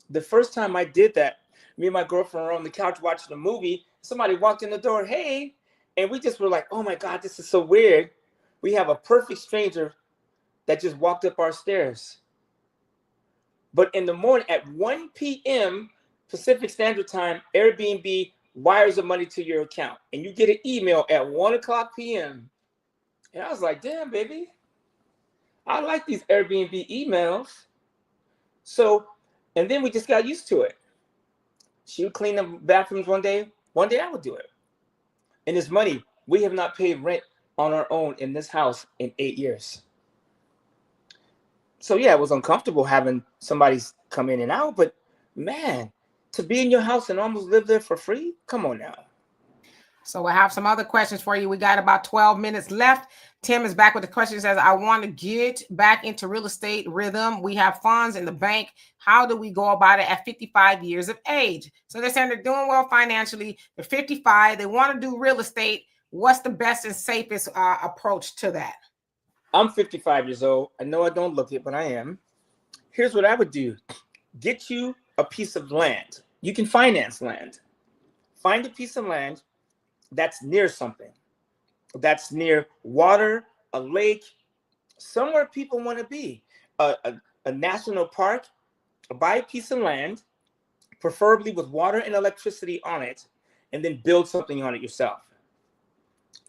The first time I did that, me and my girlfriend were on the couch watching a movie. Somebody walked in the door, hey, and we just were like, oh my God, this is so weird. We have a perfect stranger that just walked up our stairs. But in the morning at 1 p.m. Pacific Standard Time, Airbnb wires the money to your account. And you get an email at 1 o'clock p.m. And I was like, damn, baby. I like these Airbnb emails. So, and then we just got used to it. She would clean the bathrooms one day. One day I would do it. And it's money. We have not paid rent on our own in this house in 8 years. So yeah, it was uncomfortable having somebody come in and out, but man, to be in your house and almost live there for free, come on now. So we'll have some other questions for you. We got about 12 minutes left. Tim is back with the question. He says, I want to get back into real estate rhythm. We have funds in the bank. How do we go about it at 55 years of age? So they're saying they're doing well financially. They're 55. They want to do real estate. What's the best and safest approach to that? I'm 55 years old. I know I don't look it, but I am. Here's what I would do. Get you a piece of land. You can finance land. Find a piece of land that's near something. That's near water, a lake, somewhere people want to be. A national park. Buy a piece of land, preferably with water and electricity on it, and then build something on it yourself.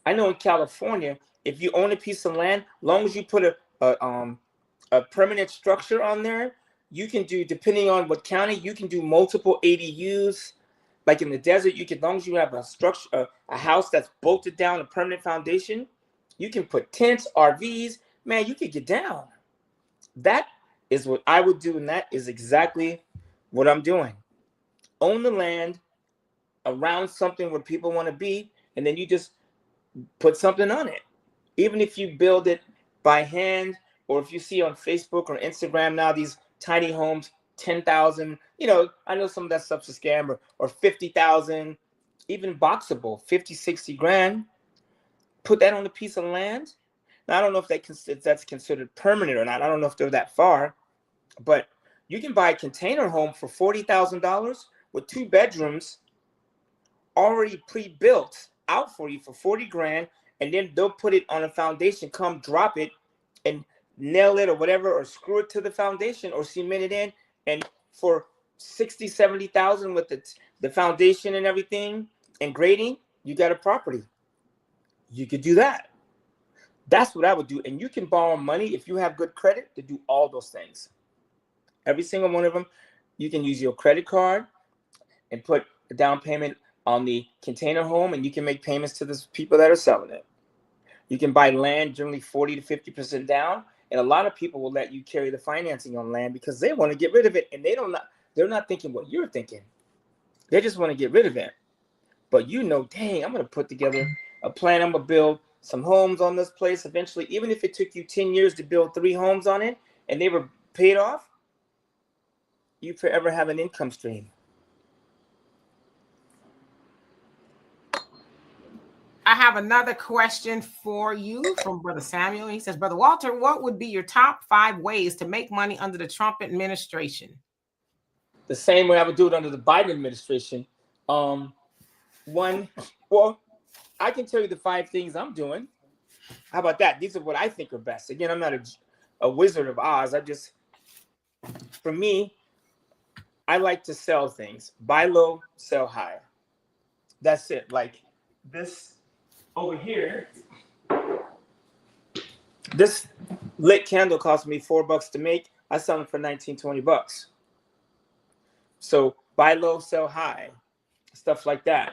I know in California, if you own a piece of land, as long as you put a permanent structure on there, you can do, depending on what county, you can do multiple ADUs. Like in the desert, you can, as long as you have a structure, a house that's bolted down, a permanent foundation, you can put tents, RVs. Man, you could get down. That is what I would do, and that is exactly what I'm doing. Own the land around something where people want to be, and then you just put something on it. Even if you build it by hand, or if you see on Facebook or Instagram now, these tiny homes, 10,000, I know some of that stuff's a scam, or 50,000, even boxable, 50, 60 grand. put that on a piece of land. Now, I don't know if that's considered permanent or not. I don't know if they're that far, but you can buy a container home for $40,000 with 2 bedrooms already pre-built out for you for 40 grand, and then they'll put it on a foundation, come drop it and nail it or whatever, or screw it to the foundation or cement it in, and for 60, 70,000 with the foundation and everything and grading, you got a property. You could do that. That's what I would do. And you can borrow money if you have good credit to do all those things. Every single one of them. You can use your credit card and put a down payment on the container home, and you can make payments to the people that are selling it. You can buy land generally 40 to 50% down, and a lot of people will let you carry the financing on land because they want to get rid of it, and they're not thinking what you're thinking. They just want to get rid of it. But dang, I'm going to put together a plan. I'm going to build some homes on this place eventually. Even if it took you 10 years to build 3 homes on it and they were paid off, you forever have an income stream. I have another question for you from Brother Samuel. He says, Brother Walter, what would be your top 5 ways to make money under the Trump administration? The same way I would do it under the Biden administration. I can tell you the 5 things I'm doing. How about that? These are what I think are best. Again, I'm not a Wizard of Oz. For me, I like to sell things. Buy low, sell high. That's it. Like this over here, this lit candle cost me $4 to make. I sell them for $19, $20. So buy low, sell high, stuff like that.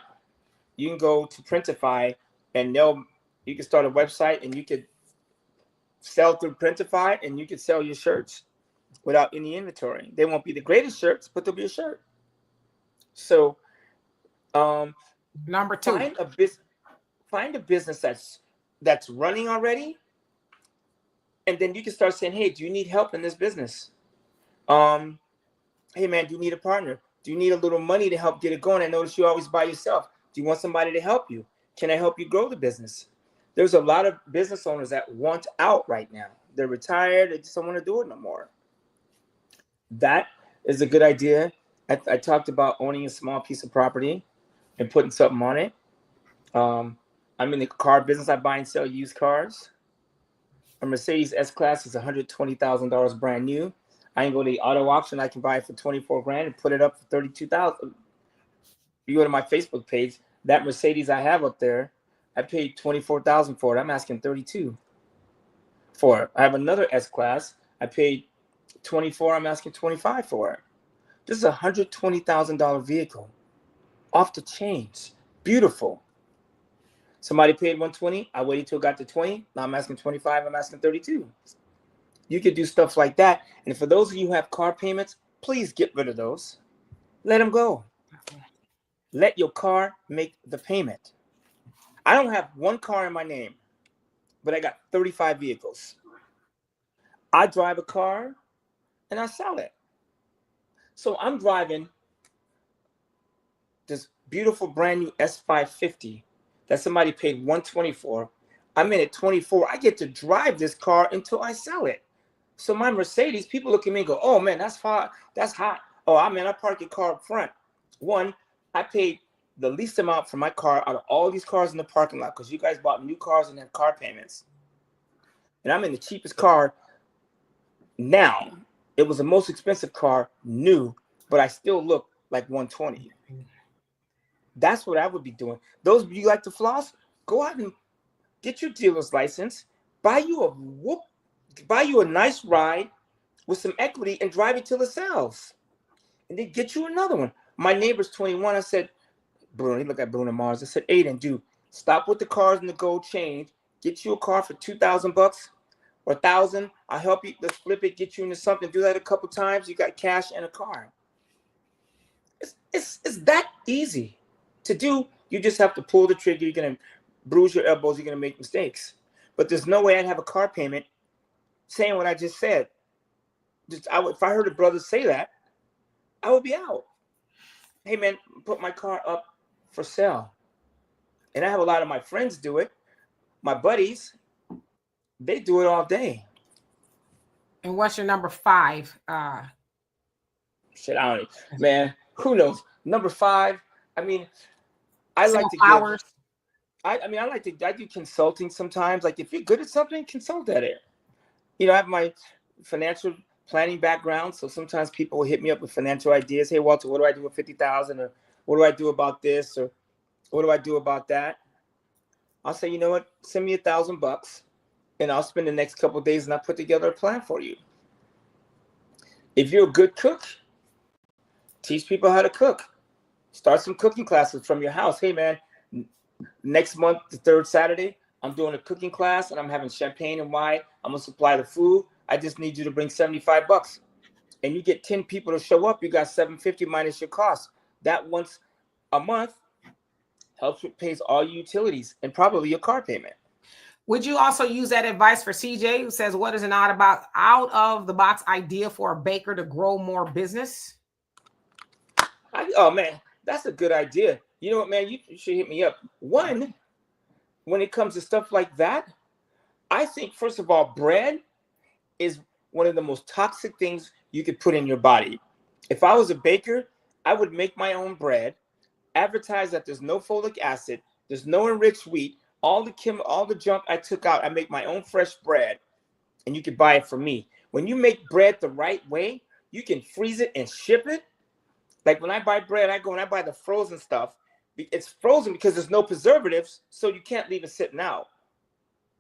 You can go to Printify and you can start a website and you could sell through Printify and you could sell your shirts without any inventory. They won't be the greatest shirts, but they'll be a shirt. So number 2, find a business that's running already, and then you can start saying, hey, do you need help in this business? Hey man, do you need a partner? Do you need a little money to help get it going? I notice you always by yourself. Do you want somebody to help you? Can I help you grow the business? There's a lot of business owners that want out right now. They're retired. They just don't want to do it no more. That is a good idea. I talked about owning a small piece of property and putting something on it. I'm in the car business. I buy and sell used cars. A Mercedes S-Class is $120,000 brand new. I can go to the auto auction. I can buy it for 24 grand and put it up for 32,000. You go to my Facebook page, that Mercedes I have up there, I paid 24,000 for it. I'm asking 32 for it. I have another S-Class. I paid 24. I'm asking 25 for it. This is a $120,000 vehicle, off the chains, beautiful. Somebody paid 120. I waited till it got to 20. Now I'm asking 25. I'm asking 32. You could do stuff like that. And for those of you who have car payments, please get rid of those. Let them go. Let your car make the payment. I don't have one car in my name, but I got 35 vehicles. I drive a car and I sell it. So I'm driving this beautiful brand new S550 that somebody paid $120 for. I'm in at 24. I get to drive this car until I sell it. So my Mercedes, people look at me and go, oh man, that's hot. That's hot. Oh, I park your car up front. One, I paid the least amount for my car out of all these cars in the parking lot because you guys bought new cars and have car payments. And I'm in the cheapest car now. It was the most expensive car new, but I still look like 120. That's what I would be doing. Those of you like to floss, go out and get your dealer's license, buy you a nice ride with some equity and drive it till it sells. And then get you another one. My neighbor's 21. I said, Bruno, he looked at Bruno Mars. I said, Aiden, dude, stop with the cars and the gold chain. Get you a car for $2,000 or $1,000. I'll help you. Let's flip it, get you into something. Do that a couple times. You got cash and a car. It's that easy to do. You just have to pull the trigger. You're going to bruise your elbows. You're going to make mistakes. But there's no way I'd have a car payment saying what I just said. If I heard a brother say that, I would be out. Hey, man, put my car up for sale. And I have a lot of my friends do it. my buddies, they do it all day. And what's your number 5? Shit, I don't know. Man, who knows? Number 5, I mean, I Sell like to give. flowers. I mean, I do consulting sometimes. Like, if you're good at something, consult at it. You know, I have my financial planning background, so sometimes people will hit me up with financial ideas. Hey, Walter, what do I do with 50,000? Or what do I do about this? Or what do I do about that? I'll say, you know what? Send me $1,000, and I'll spend the next couple of days and I'll put together a plan for you. If you're a good cook, teach people how to cook. Start some cooking classes from your house. Hey, man, next month, the 3rd Saturday, I'm doing a cooking class and I'm having champagne and wine. I'm going to supply the food. I just need you to bring $75. And you get 10 people to show up. You got $750 minus your cost. That once a month helps with pays all your utilities and probably your car payment. Would you also use that advice for CJ, who says, what is an out of the box idea for a baker to grow more business? Oh, man, that's a good idea. You know what, man? You should hit me up. One, when it comes to stuff like that, I think, first of all, bread is one of the most toxic things you could put in your body. If I was a baker, I would make my own bread, advertise that there's no folic acid, there's no enriched wheat, all the junk I took out, I make my own fresh bread, and you can buy it from me. When you make bread the right way, you can freeze it and ship it. Like when I buy bread, I go and I buy the frozen stuff. It's frozen because there's no preservatives, so you can't leave it sitting out.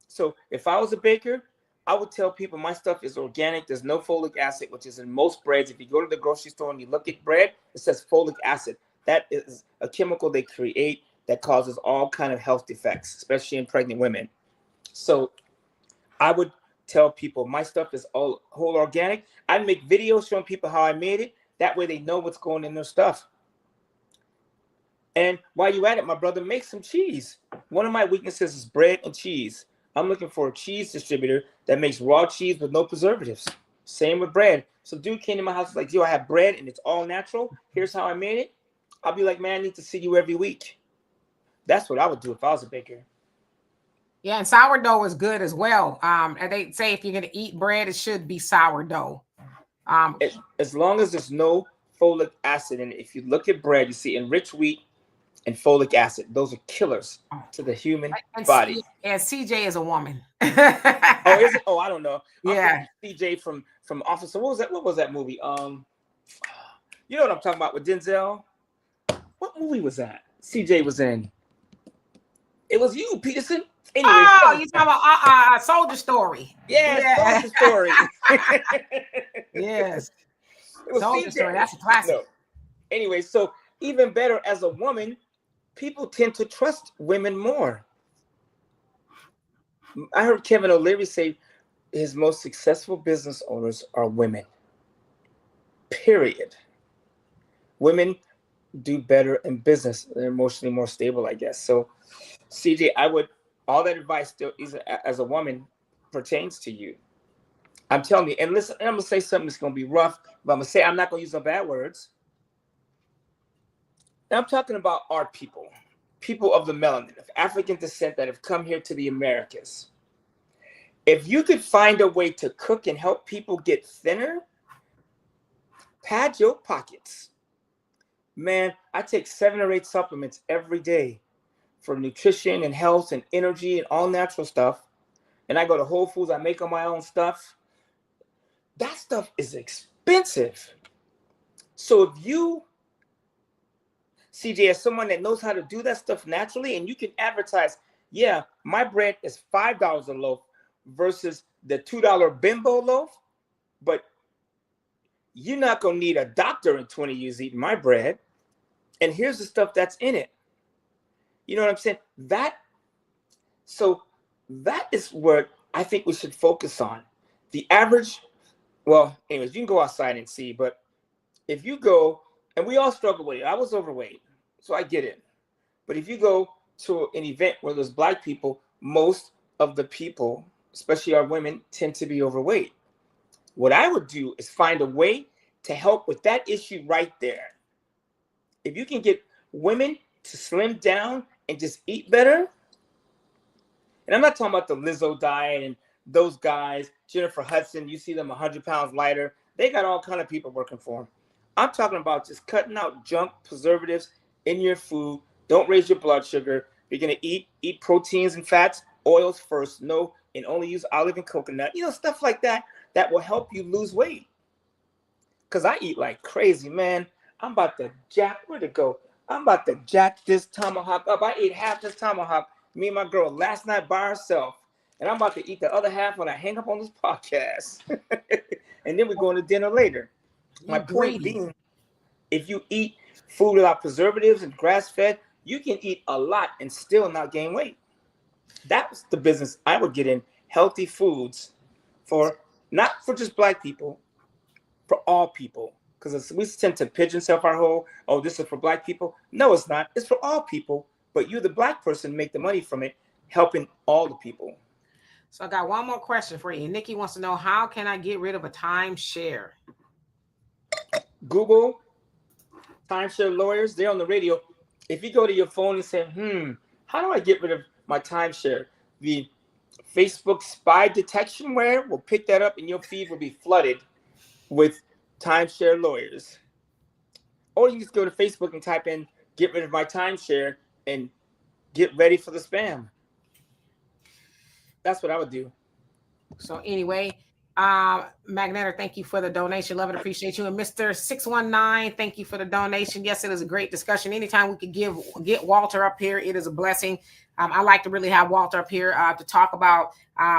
So if I was a baker, I would tell people my stuff is organic. There's no folic acid, which is in most breads. If you go to the grocery store and you look at bread, it says folic acid. That is a chemical they create that causes all kind of health defects, especially in pregnant women. So I would tell people my stuff is all whole organic. I make videos showing people how I made it. That way they know what's going in their stuff. And while you're at it, my brother, make some cheese. One of my weaknesses is bread and cheese. I'm looking for a cheese distributor that makes raw cheese with no preservatives. Same with bread. So dude came to my house like, yo, I have bread and it's all natural. Here's how I made it. I'll be like, man, I need to see you every week. That's what I would do if I was a baker. Yeah, and sourdough is good as well. And they say if you're going to eat bread, it should be sourdough. As long as there's no folic acid in it. If you look at bread, you see enriched wheat and folic acid. Those are killers to the human body. And CJ is a woman. Oh, is it? Oh, I don't know. Yeah. CJ from Officer. What was that movie? You know what I'm talking about with Denzel? What movie was that? CJ was in. It was you, Peterson. Anyways, you talking about Soldier Story? Yeah, Soldier Story. Yes. It was Soldier CJ. Story. That's a classic. No. Anyway, so even better, as a woman, people tend to trust women more. I heard Kevin O'Leary say his most successful business owners are women. Period. Women do better in business. They're emotionally more stable, I guess. So, CJ, all that advice still is, as a woman, pertains to you. I'm telling you, and listen, I'm going to say something that's going to be rough, but I'm going to say I'm not going to use no bad words. And I'm talking about our people of the melanin, of African descent that have come here to the Americas. If you could find a way to cook and help people get thinner, pad your pockets. Man, I take 7 or 8 supplements every day for nutrition and health and energy and all natural stuff. And I go to Whole Foods, I make all my own stuff. That stuff is expensive. So if you, CJ, as someone that knows how to do that stuff naturally, and you can advertise, yeah, my bread is $5 a loaf versus the $2 bimbo loaf, but you're not going to need a doctor in 20 years eating my bread. And here's the stuff that's in it. You know what I'm saying? That is what I think we should focus on. The average, well, anyways, you can go outside and see, but if you go, and we all struggle with it. I was overweight, so I get it. But if you go to an event where there's Black people, most of the people, especially our women, tend to be overweight. What I would do is find a way to help with that issue right there. If you can get women to slim down and just eat better, And I'm not talking about the Lizzo diet and those guys, Jennifer Hudson, you see them 100 pounds lighter. They got all kind of people working for them. I'm talking about just cutting out junk preservatives in your food. Don't raise your blood sugar. You're going to eat proteins and fats, oils first, no, and only use olive and coconut. Stuff like that will help you lose weight. Because I eat like crazy, man. I'm about to where'd it go? I'm about to jack this tomahawk up. I ate half this tomahawk, me and my girl, last night by herself. And I'm about to eat the other half when I hang up on this podcast. And then we're going to dinner later. My point being, if you eat food without preservatives and grass-fed, you can eat a lot and still not gain weight. That's the business I would get in. Healthy foods not for just Black people, for all people. Because we tend to pigeon our whole, this is for Black people. No, it's not. It's for all people. But you, the Black person, make the money from it, helping all the people. So I got one more question for you. Nikki wants to know, how can I get rid of a timeshare? Google timeshare lawyers. They're on the radio. If you go to your phone and say, how do I get rid of my timeshare? The Facebook spy detection ware will pick that up and your feed will be flooded with timeshare lawyers. Or you just go to Facebook and type in, get rid of my timeshare, and get ready for the spam. That's what I would do. So anyway, Magnetic, thank you for the donation. Love and appreciate you. And Mr. 619, thank you for the donation. Yes, it is a great discussion. Anytime we could get Walter up here, it is a blessing. I like to really have Walter up here to talk about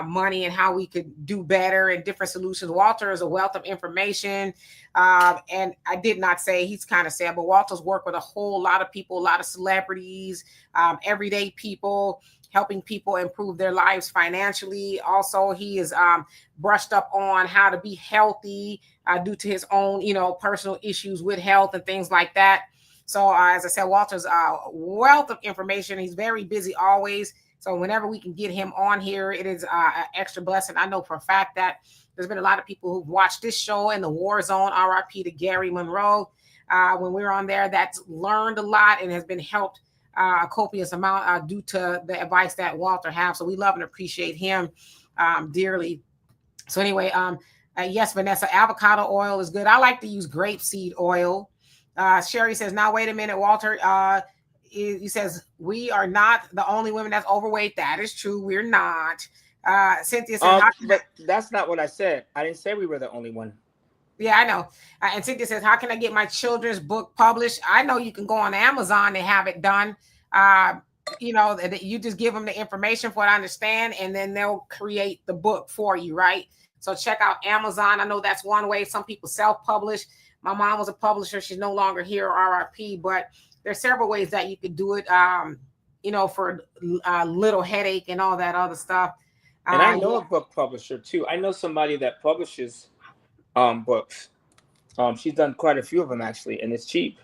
money and how we could do better and different solutions. Walter is a wealth of information. And I did not say, he's kind of sad, but Walter's worked with a whole lot of people, a lot of celebrities, everyday people, helping people improve their lives financially. Also, he is brushed up on how to be healthy due to his own, personal issues with health and things like that. So as I said, Walter's a wealth of information. He's very busy always. So whenever we can get him on here, it is an extra blessing. I know for a fact that there's been a lot of people who've watched this show and the War Zone, RIP to Gary Monroe, when we were on there, that's learned a lot and has been helped a copious amount due to the advice that Walter has. So we love and appreciate him dearly. So anyway, yes, Vanessa, avocado oil is good. I like to use grapeseed oil. Sherry says, now wait a minute, Walter. He says, we are not the only women that's overweight. That is true. We're not. Cynthia says, but that's not what I said. I didn't say we were the only one. Yeah, I know. And Cynthia says, how can I get my children's book published? I know you can go on Amazon and have it done. You just give them the information, for what I understand, and then they'll create the book for you, right? So check out Amazon. I know that's one way. Some people self-publish. My mom was a publisher. She's no longer here, RIP, but there's several ways that you could do it, for a little headache and all that other stuff. And I know a book publisher too. I know somebody that publishes books. She's done quite a few of them actually, and it's cheap.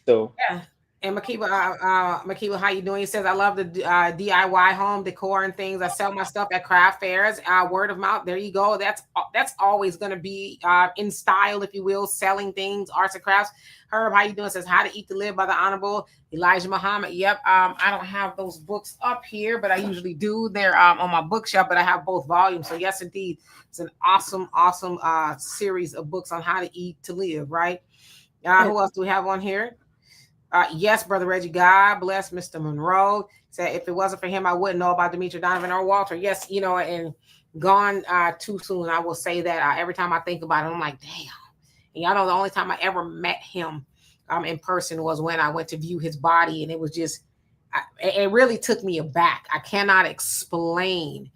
So yeah. And Makiba, how you doing? He says, I love the DIY home decor and things. I sell my stuff at craft fairs. Word of mouth. There you go. That's always going to be in style, if you will, selling things, arts and crafts. Herb, how you doing? Says, How to Eat to Live by the Honorable Elijah Muhammad. Yep. I don't have those books up here, but I usually do. They're on my bookshelf, but I have both volumes. So yes, indeed, it's an awesome series of books on how to eat to live. Right. Who else do we have on here? Yes, Brother Reggie, God bless Mr. Monroe. Said, if it wasn't for him, I wouldn't know about Demetri Donovan or Walter. Yes, and gone too soon. I will say that every time I think about it, I'm like, damn. And y'all know the only time I ever met him in person was when I went to view his body. And it was just, it really took me aback. I cannot explain,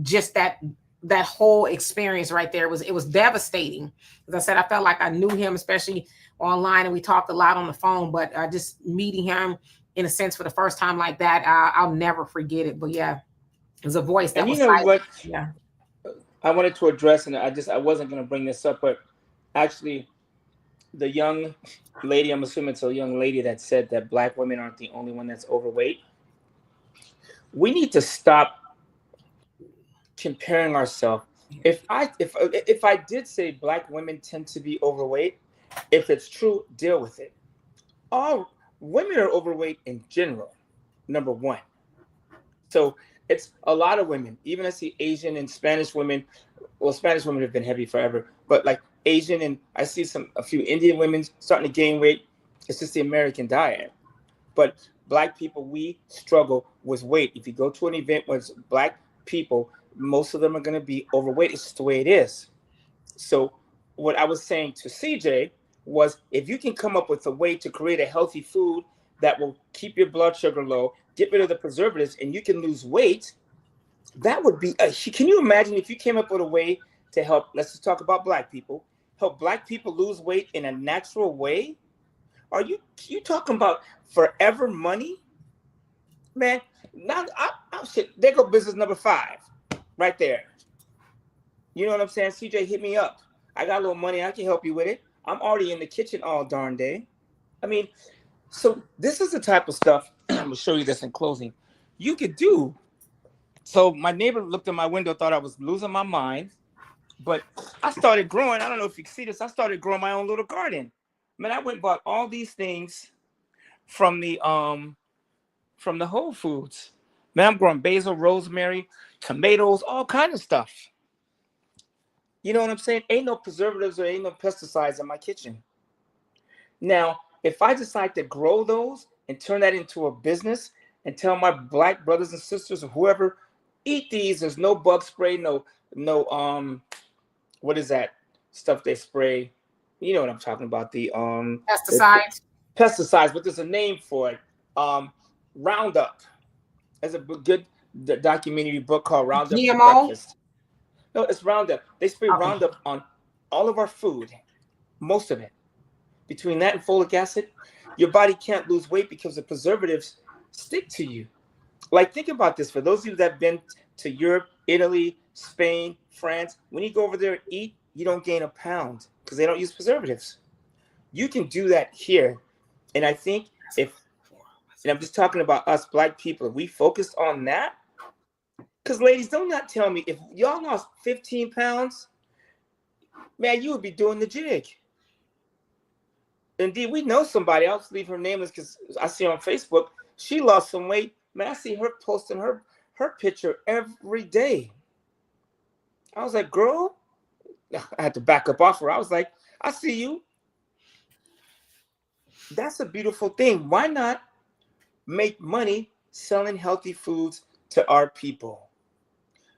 just that whole experience right there. It was devastating. As I said, I felt like I knew him, especially online, and we talked a lot on the phone, but just meeting him in a sense for the first time like that, I'll never forget it. But yeah, it was a voice that and was what? Yeah, I wanted to address, and I wasn't going to bring this up, but actually the young lady, I'm assuming it's a young lady that said that Black women aren't the only one that's overweight. We need to stop comparing ourselves. If I did say Black women tend to be overweight, if it's true, deal with it. All women are overweight in general, number one. So it's a lot of women. Even I see Asian and Spanish women. Well, Spanish women have been heavy forever, but like Asian and I see a few Indian women starting to gain weight. It's just the American diet. But black people, we struggle with weight. If you go to an event with black people, most of them are going to be overweight. It's just the way it is. So what I was saying to CJ was, if you can come up with a way to create a healthy food that will keep your blood sugar low, get rid of the preservatives, and you can lose weight, that would be can you imagine if you came up with a way to help, let's just talk about black people, help black people lose weight in a natural way? Are you talking about forever money? Man, now shit, there go business number 5 right there. You know what I'm saying? CJ, hit me up. I got a little money. I can help you with it. I'm already in the kitchen all darn day. I mean, so this is the type of stuff, I'm going to show you this in closing, you could do. So my neighbor looked at my window, thought I was losing my mind, but I started growing. I don't know if you can see this. I started growing my own little garden. Man, I went and bought all these things from the Whole Foods. Man, I'm growing basil, rosemary, tomatoes, all kind of stuff. You know what I'm saying? Ain't no preservatives or ain't no pesticides in my kitchen. Now, if I decide to grow those and turn that into a business and tell my black brothers and sisters or whoever, eat these, there's no bug spray, no what is that stuff they spray? You know what I'm talking about, the pesticides, but there's a name for it. Roundup. There's a good documentary book called Roundup for Breakfast. No, it's Roundup. They spray Roundup on all of our food, most of it. Between that and folic acid, your body can't lose weight because the preservatives stick to you. Like, think about this. For those of you that have been to Europe, Italy, Spain, France, when you go over there and eat, you don't gain a pound because they don't use preservatives. You can do that here. And I think and I'm just talking about us black people, if we focused on that, because ladies, don't not tell me, if y'all lost 15 pounds, man, you would be doing the jig. Indeed, we know somebody, I'll leave her nameless because I see her on Facebook, she lost some weight. Man, I see her posting her picture every day. I was like, girl, I had to back up off her. I was like, I see you. That's a beautiful thing. Why not make money selling healthy foods to our people?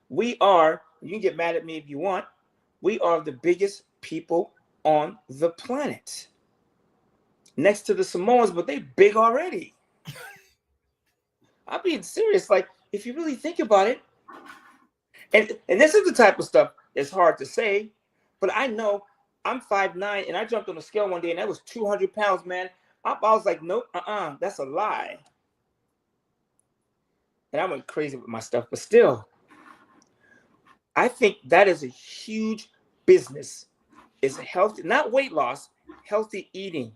We are, you can get mad at me if you want, we are the biggest people on the planet. Next to the Samoans, but they big already. I'm being serious. Like, if you really think about it, and this is the type of stuff that's hard to say, but I know I'm 5'9", and I jumped on a scale one day, and that was 200 pounds, man. I was like, nope, that's a lie. And I went crazy with my stuff, but still, I think that is a huge business. It's healthy, not weight loss, healthy eating.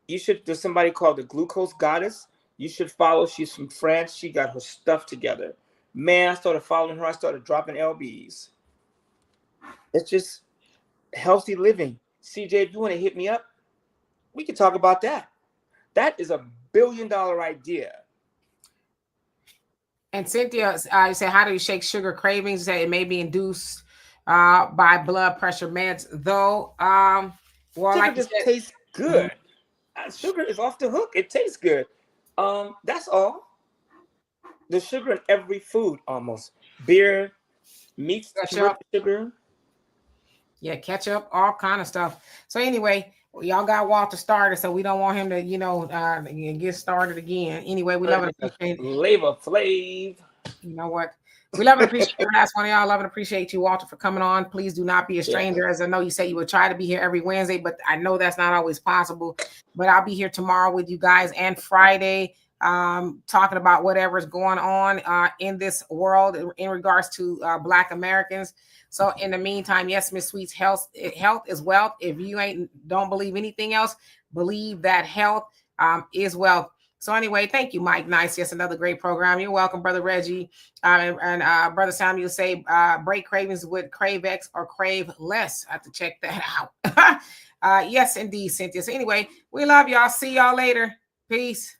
There's somebody called the Glucose Goddess. You should follow. She's from France. She got her stuff together. Man, I started following her. I started dropping LBs. It's just healthy living. CJ, if you want to hit me up, we can talk about that. That is $1 billion idea. And Cynthia, you say, how do you shake sugar cravings? You say it may be induced by blood pressure meds, though. Well, sugar like just tastes good. Sugar is off the hook. It tastes good. That's all. There's sugar in every food, almost. Beer, meat, sugar. Yeah, ketchup, all kind of stuff. So anyway, y'all got Walter started, so we don't want him to, get started again. Anyway, we love and appreciate Flavor Flav. You know what? We love and appreciate every last one of y'all. Love and appreciate you, Walter, for coming on. Please do not be a stranger. Yeah. As I know you say you would try to be here every Wednesday, but I know that's not always possible. But I'll be here tomorrow with you guys and Friday, talking about whatever is going on in this world in regards to Black Americans. So in the meantime, yes, Miss Sweet's health is wealth. If you don't believe anything else, believe that health is wealth. So anyway, thank you, Mike Nice. Yes, another great program. You're welcome, Brother Reggie. And Brother Samuel say, break cravings with Crave X or Crave Less. I have to check that out. Yes, indeed, Cynthia. So anyway, we love y'all. See y'all later. Peace.